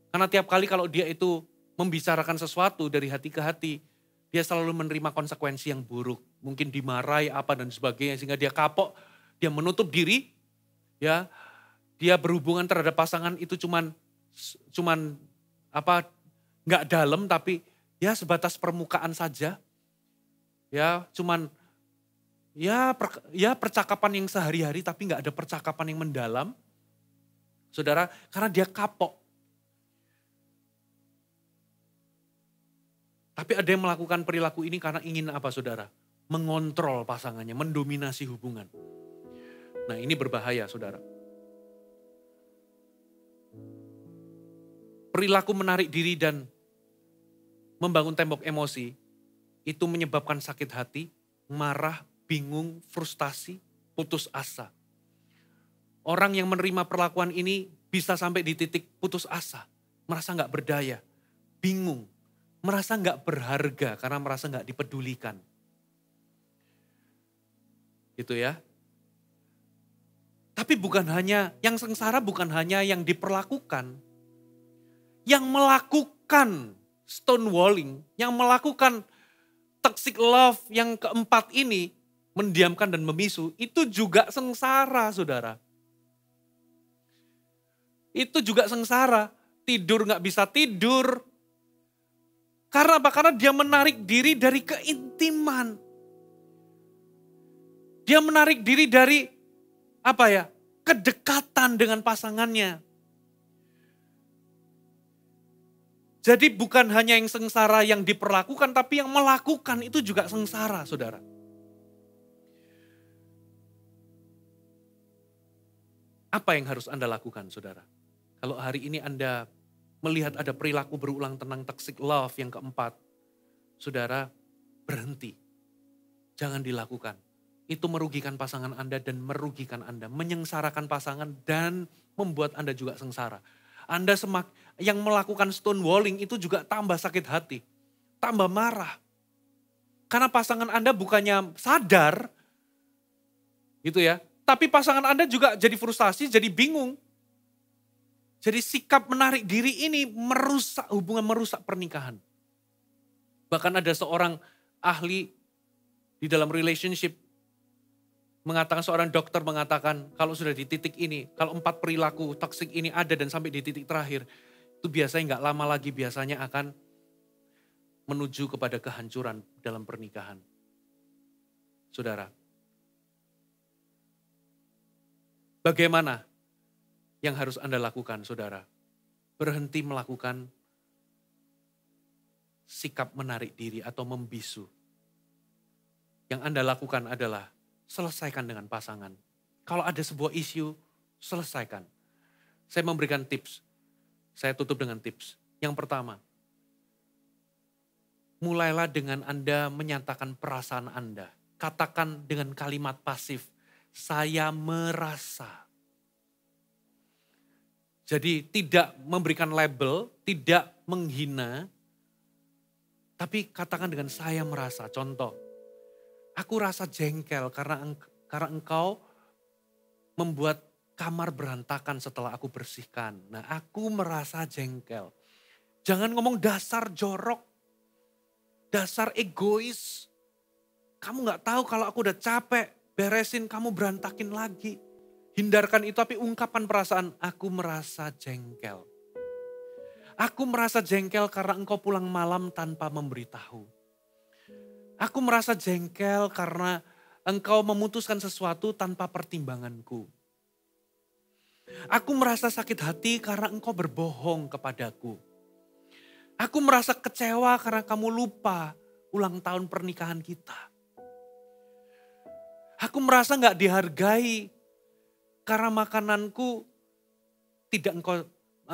Karena tiap kali kalau dia itu membicarakan sesuatu dari hati ke hati, dia selalu menerima konsekuensi yang buruk. Mungkin dimarahi apa dan sebagainya, sehingga dia kapok, dia menutup diri, ya, dia berhubungan terhadap pasangan itu cuman nggak dalam, tapi ya sebatas permukaan saja. Ya, cuman percakapan yang sehari-hari tapi nggak ada percakapan yang mendalam. Saudara, karena dia kapok. Tapi ada yang melakukan perilaku ini karena ingin apa, saudara? Mengontrol pasangannya, mendominasi hubungan. Nah, ini berbahaya, saudara. Perilaku menarik diri dan membangun tembok emosi itu menyebabkan sakit hati, marah, bingung, frustasi, putus asa. Orang yang menerima perlakuan ini bisa sampai di titik putus asa, merasa gak berdaya, bingung, merasa gak berharga karena merasa gak dipedulikan. Gitu ya. Tapi bukan hanya, yang sengsara bukan hanya yang diperlakukan, yang melakukan stonewalling, yang melakukan toxic love yang keempat ini, mendiamkan dan memisu, itu juga sengsara, saudara. Itu juga sengsara, tidur gak bisa tidur. Karena apa? Karena dia menarik diri dari keintiman. Dia menarik diri dari kedekatan dengan pasangannya. Jadi bukan hanya yang sengsara yang diperlakukan, tapi yang melakukan itu juga sengsara, saudara. Apa yang harus Anda lakukan, saudara? Kalau hari ini Anda melihat ada perilaku berulang tentang toxic love yang keempat, saudara, berhenti. Jangan dilakukan. Itu merugikan pasangan Anda dan merugikan Anda. Menyengsarakan pasangan dan membuat Anda juga sengsara. Anda yang melakukan stonewalling itu juga tambah sakit hati. Tambah marah. Karena pasangan Anda bukannya sadar, gitu ya. Tapi pasangan Anda juga jadi frustasi, jadi bingung. Jadi sikap menarik diri ini merusak hubungan, merusak pernikahan. Bahkan ada seorang ahli di dalam relationship mengatakan, seorang dokter mengatakan kalau sudah di titik ini, kalau 4 perilaku toksik ini ada dan sampai di titik terakhir, itu biasanya nggak lama lagi biasanya akan menuju kepada kehancuran dalam pernikahan. Saudara, bagaimana yang harus Anda lakukan, saudara. Berhenti melakukan sikap menarik diri atau membisu. Yang Anda lakukan adalah selesaikan dengan pasangan. Kalau ada sebuah isu, selesaikan. Saya memberikan tips. Saya tutup dengan tips. Yang pertama, mulailah dengan Anda menyatakan perasaan Anda. Katakan dengan kalimat pasif, saya merasa. Jadi tidak memberikan label, tidak menghina, tapi katakan dengan saya merasa. Contoh, aku rasa jengkel karena engkau membuat kamar berantakan setelah aku bersihkan. Nah, aku merasa jengkel. Jangan ngomong dasar jorok, dasar egois. Kamu gak tahu kalau aku udah capek, beresin kamu berantakin lagi. Hindarkan itu tapi ungkapkan perasaan, aku merasa jengkel. Aku merasa jengkel karena engkau pulang malam tanpa memberitahu. Aku merasa jengkel karena engkau memutuskan sesuatu tanpa pertimbanganku. Aku merasa sakit hati karena engkau berbohong kepadaku. Aku merasa kecewa karena kamu lupa ulang tahun pernikahan kita. Aku merasa gak dihargai karena makananku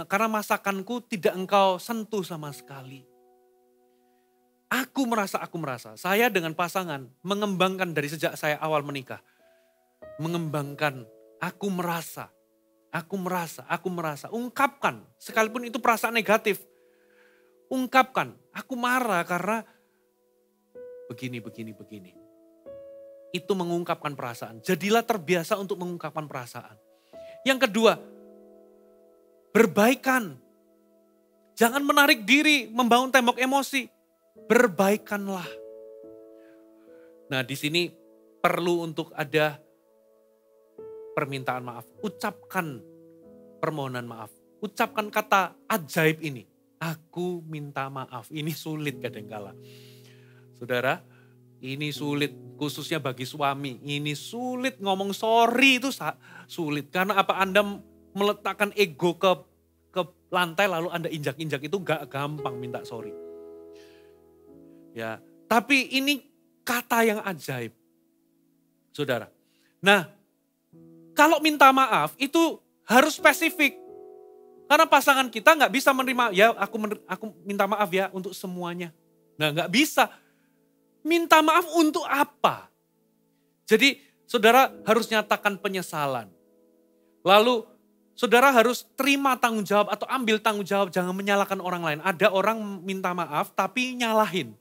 karena masakanku tidak engkau sentuh sama sekali. Aku merasa. Saya dengan pasangan mengembangkan dari sejak saya awal menikah. Mengembangkan, aku merasa. Ungkapkan, sekalipun itu perasaan negatif. Ungkapkan, aku marah karena begini. Itu mengungkapkan perasaan. Jadilah terbiasa untuk mengungkapkan perasaan. Yang kedua, berbaikan. Jangan menarik diri, membangun tembok emosi. Berbaikanlah. Nah, di sini perlu untuk ada permintaan maaf. Ucapkan permohonan maaf. Ucapkan kata ajaib ini. Aku minta maaf. Ini sulit kadangkala. Saudara, ini sulit, khususnya bagi suami. Ini sulit ngomong sorry itu sulit. Karena apa? Anda meletakkan ego ke lantai lalu Anda injak-injak itu gak gampang minta sorry. Ya, tapi ini kata yang ajaib. Saudara. Nah, kalau minta maaf itu harus spesifik. Karena pasangan kita gak bisa menerima, ya aku minta maaf ya untuk semuanya. Nah, gak bisa. Minta maaf untuk apa? Jadi saudara harus nyatakan penyesalan. Lalu saudara harus terima tanggung jawab atau ambil tanggung jawab. Jangan menyalahkan orang lain. Ada orang minta maaf tapi nyalahin.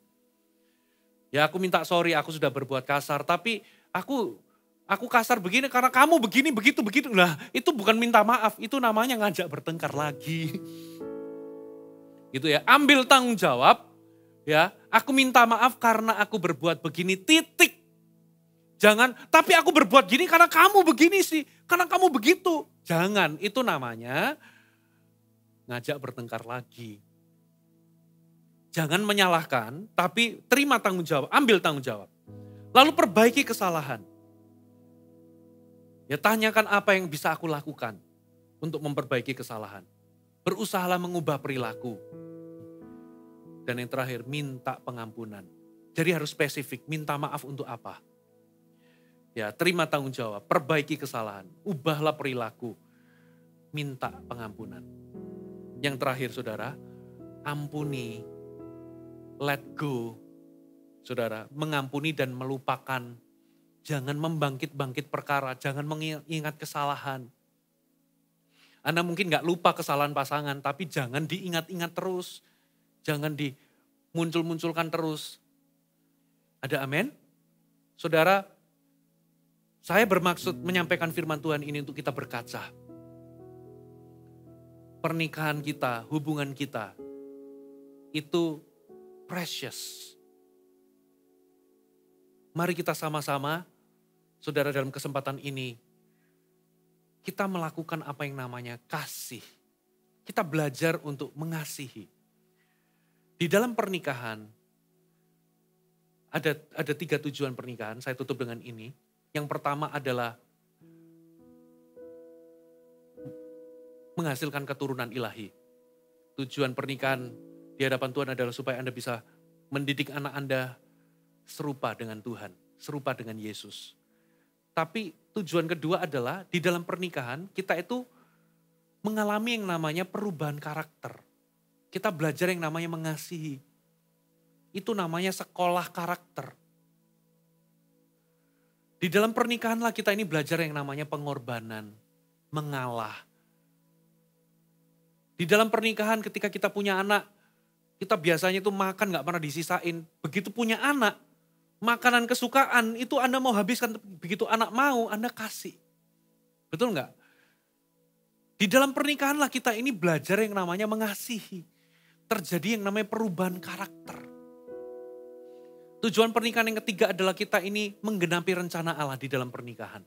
Ya aku minta sorry aku sudah berbuat kasar. Tapi aku kasar begini karena kamu begini begitu. Nah itu bukan minta maaf. Itu namanya ngajak bertengkar lagi. Gitu ya. Ambil tanggung jawab. Ya, aku minta maaf karena aku berbuat begini, titik. Jangan, tapi aku berbuat gini karena kamu begini sih, karena kamu begitu. Jangan, itu namanya ngajak bertengkar lagi. Jangan menyalahkan, tapi terima tanggung jawab, ambil tanggung jawab. Lalu perbaiki kesalahan. Ya tanyakan apa yang bisa aku lakukan untuk memperbaiki kesalahan. Berusahalah mengubah perilaku. Dan yang terakhir, minta pengampunan. Jadi harus spesifik, minta maaf untuk apa? Ya, terima tanggung jawab, perbaiki kesalahan, ubahlah perilaku, minta pengampunan. Yang terakhir saudara, ampuni, let go. Saudara, mengampuni dan melupakan. Jangan membangkit-bangkit perkara, jangan mengingat kesalahan. Anda mungkin gak lupa kesalahan pasangan, tapi jangan diingat-ingat terus. Jangan dimuncul-munculkan terus. Ada amin? Saudara, saya bermaksud menyampaikan firman Tuhan ini untuk kita berkaca. Pernikahan kita, hubungan kita, itu precious. Mari kita sama-sama, saudara dalam kesempatan ini, kita melakukan apa yang namanya kasih. Kita belajar untuk mengasihi. Di dalam pernikahan, ada 3 tujuan pernikahan, saya tutup dengan ini. Yang pertama adalah menghasilkan keturunan ilahi. Tujuan pernikahan di hadapan Tuhan adalah supaya Anda bisa mendidik anak Anda serupa dengan Tuhan, serupa dengan Yesus. Tapi tujuan kedua adalah di dalam pernikahan kita itu mengalami yang namanya perubahan karakter. Kita belajar yang namanya mengasihi. Itu namanya sekolah karakter. Di dalam pernikahanlah kita ini belajar yang namanya pengorbanan, mengalah. Di dalam pernikahan ketika kita punya anak, kita biasanya itu makan gak pernah disisain. Begitu punya anak, makanan kesukaan itu Anda mau habiskan, begitu anak mau Anda kasih. Betul gak? Di dalam pernikahanlah kita ini belajar yang namanya mengasihi. Terjadi yang namanya perubahan karakter. Tujuan pernikahan yang ketiga adalah kita ini menggenapi rencana Allah di dalam pernikahan.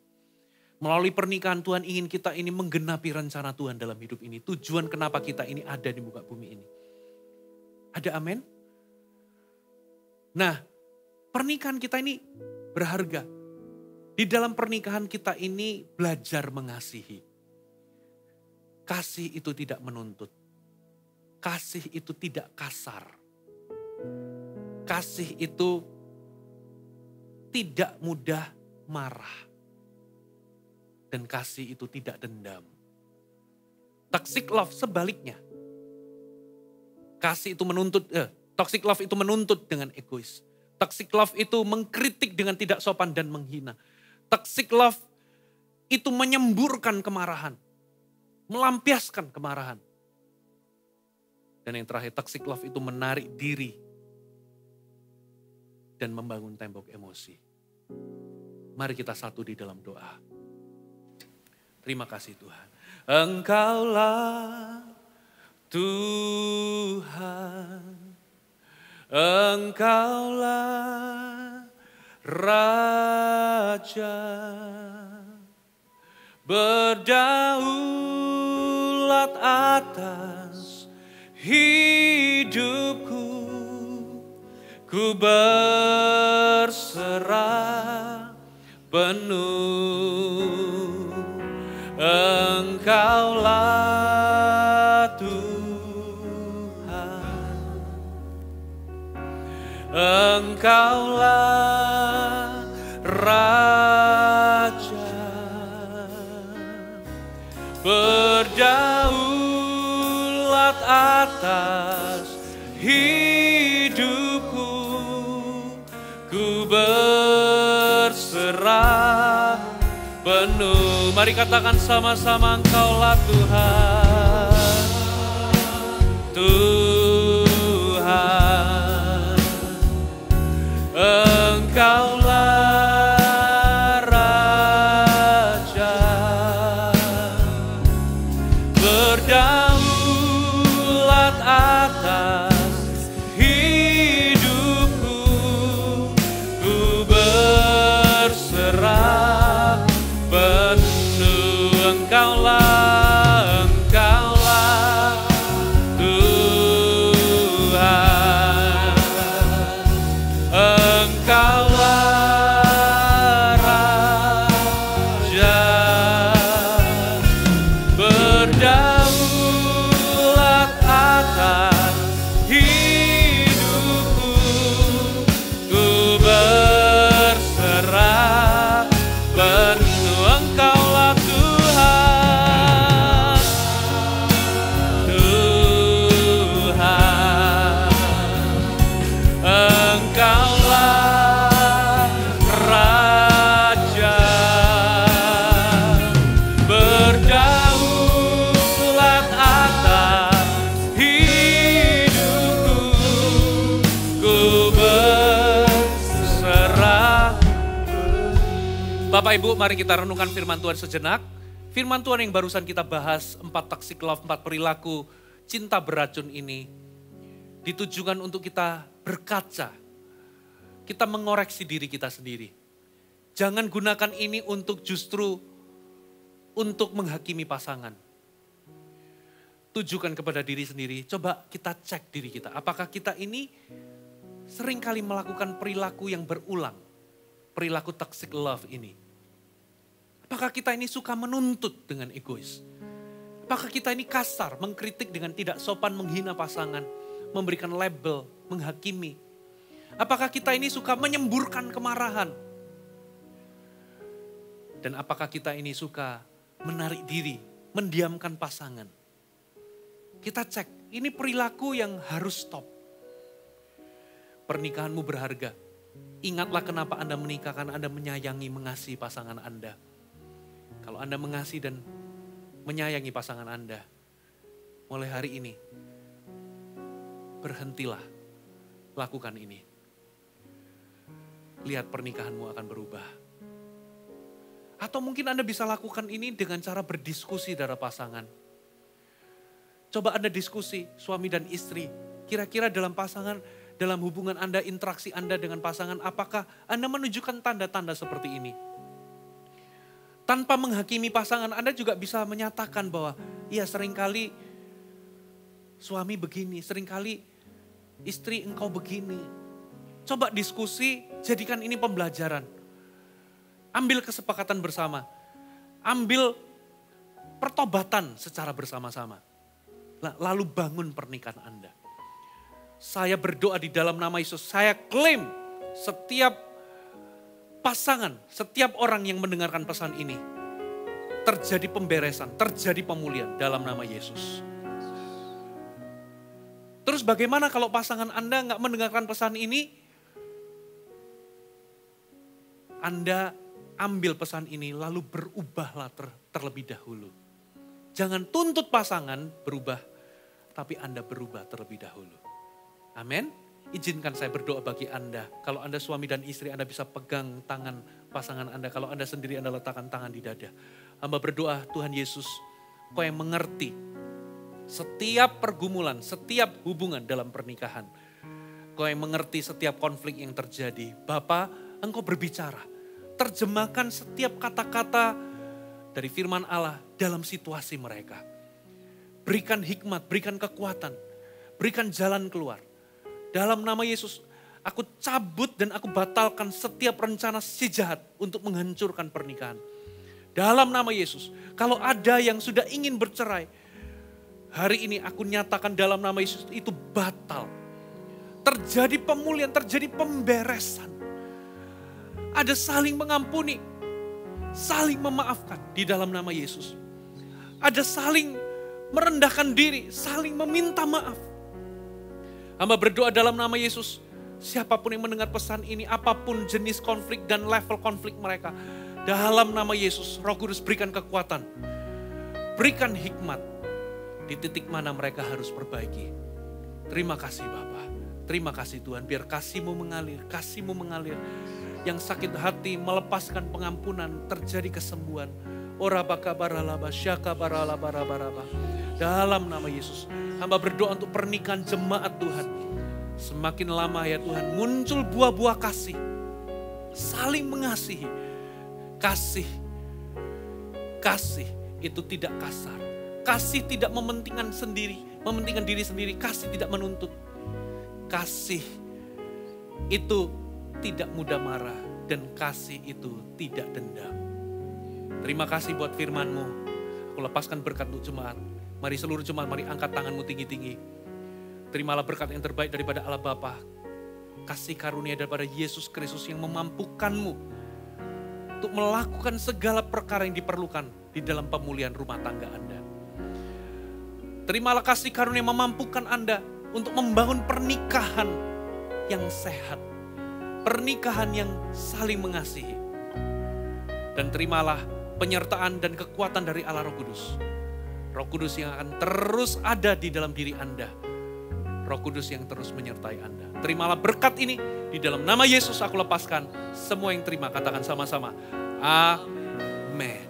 Melalui pernikahan Tuhan ingin kita ini menggenapi rencana Tuhan dalam hidup ini. Tujuan kenapa kita ini ada di muka bumi ini. Ada amin? Nah, pernikahan kita ini berharga. Di dalam pernikahan kita ini belajar mengasihi. Kasih itu tidak menuntut. Kasih itu tidak kasar. Kasih itu tidak mudah marah. Dan kasih itu tidak dendam. Toxic love sebaliknya. Kasih itu menuntut, toxic love itu menuntut dengan egois. Toxic love itu mengkritik dengan tidak sopan dan menghina. Toxic love itu menyemburkan kemarahan. Melampiaskan kemarahan. Dan yang terakhir, toxic love itu menarik diri. Dan membangun tembok emosi. Mari kita satu di dalam doa. Terima kasih Tuhan. Engkaulah Tuhan. Engkaulah Raja. Berdaulat atas hidupku. Ku berserah penuh. Engkaulah Tuhan. Engkaulah Raja. Berdaulat atas hidupku. Ku berserah penuh. Mari katakan sama-sama, Engkaulah Tuhan. Tuhan. Engkaulah Raja. Berdaulat atas hidupku. Ku berserah penuh. Engkaulah Tuhan. Engkaulah Raja. Berdaulat atas hidupku. Ku berserah penuh. Engkaulah Bapak Ibu, mari kita renungkan firman Tuhan sejenak. Firman Tuhan yang barusan kita bahas, 4 toxic love, 4 perilaku cinta beracun ini ditujukan untuk kita berkaca. Kita mengoreksi diri kita sendiri. Jangan gunakan ini untuk justru untuk menghakimi pasangan. Tujukan kepada diri sendiri, coba kita cek diri kita. Apakah kita ini seringkali melakukan perilaku yang berulang. Perilaku toxic love ini. Apakah kita ini suka menuntut dengan egois? Apakah kita ini kasar, mengkritik dengan tidak sopan, menghina pasangan, memberikan label, menghakimi? Apakah kita ini suka menyemburkan kemarahan? Dan apakah kita ini suka menarik diri, mendiamkan pasangan? Kita cek, ini perilaku yang harus stop. Pernikahanmu berharga. Ingatlah kenapa Anda menikah, karena Anda menyayangi, mengasihi pasangan Anda. Kalau Anda mengasihi dan menyayangi pasangan Anda, mulai hari ini, berhentilah lakukan ini. Lihat pernikahanmu akan berubah. Atau mungkin Anda bisa lakukan ini dengan cara berdiskusi dengan pasangan. Coba Anda diskusi, suami dan istri. Kira-kira dalam pasangan, dalam hubungan Anda, interaksi Anda dengan pasangan, apakah Anda menunjukkan tanda-tanda seperti ini? Tanpa menghakimi pasangan, Anda juga bisa menyatakan bahwa, ya seringkali suami begini, seringkali istri engkau begini. Coba diskusi, jadikan ini pembelajaran. Ambil kesepakatan bersama. Ambil pertobatan secara bersama-sama. Lalu bangun pernikahan Anda. Saya berdoa di dalam nama Yesus, saya klaim setiap pasangan, setiap orang yang mendengarkan pesan ini, terjadi pemberesan, terjadi pemulihan dalam nama Yesus. Terus bagaimana kalau pasangan Anda nggak mendengarkan pesan ini? Anda ambil pesan ini lalu berubahlah terlebih dahulu. Jangan tuntut pasangan berubah, tapi Anda berubah terlebih dahulu. Amin. Izinkan saya berdoa bagi Anda. Kalau Anda suami dan istri, Anda bisa pegang tangan pasangan Anda. Kalau Anda sendiri, Anda letakkan tangan di dada. Hamba berdoa, Tuhan Yesus, Kau yang mengerti setiap pergumulan, setiap hubungan dalam pernikahan. Kau yang mengerti setiap konflik yang terjadi. Bapa, Engkau berbicara. Terjemahkan setiap kata-kata dari firman Allah dalam situasi mereka. Berikan hikmat, berikan kekuatan, berikan jalan keluar. Dalam nama Yesus, aku cabut dan aku batalkan setiap rencana si jahat untuk menghancurkan pernikahan. Dalam nama Yesus, kalau ada yang sudah ingin bercerai, hari ini aku nyatakan dalam nama Yesus itu batal. Terjadi pemulihan, terjadi pemberesan. Ada saling mengampuni, saling memaafkan di dalam nama Yesus. Ada saling merendahkan diri, saling meminta maaf. Hamba berdoa dalam nama Yesus, siapapun yang mendengar pesan ini, apapun jenis konflik dan level konflik mereka, dalam nama Yesus, Roh Kudus berikan kekuatan, berikan hikmat di titik mana mereka harus perbaiki. Terima kasih Bapa, terima kasih Tuhan, biar kasih-Mu mengalir, yang sakit hati melepaskan pengampunan, terjadi kesembuhan. Ora baka baralaba, syaka baralaba, dalam nama Yesus. Hamba berdoa untuk pernikahan jemaat Tuhan. Semakin lama ya Tuhan muncul buah-buah kasih. Saling mengasihi. Kasih itu tidak kasar. Kasih tidak mementingkan diri sendiri. Kasih tidak menuntut. Kasih itu tidak mudah marah. Dan kasih itu tidak dendam. Terima kasih buat firman-Mu. Aku lepaskan berkat untuk jemaat. Mari seluruh jemaat, mari angkat tanganmu tinggi-tinggi. Terimalah berkat yang terbaik daripada Allah Bapa. Kasih karunia daripada Yesus Kristus yang memampukanmu untuk melakukan segala perkara yang diperlukan di dalam pemulihan rumah tangga Anda. Terimalah kasih karunia yang memampukan Anda untuk membangun pernikahan yang sehat. Pernikahan yang saling mengasihi. Dan terimalah penyertaan dan kekuatan dari Allah Roh Kudus. Roh Kudus yang akan terus ada di dalam diri Anda. Roh Kudus yang terus menyertai Anda. Terimalah berkat ini. Di dalam nama Yesus aku lepaskan. Semua yang terima katakan sama-sama. Amin.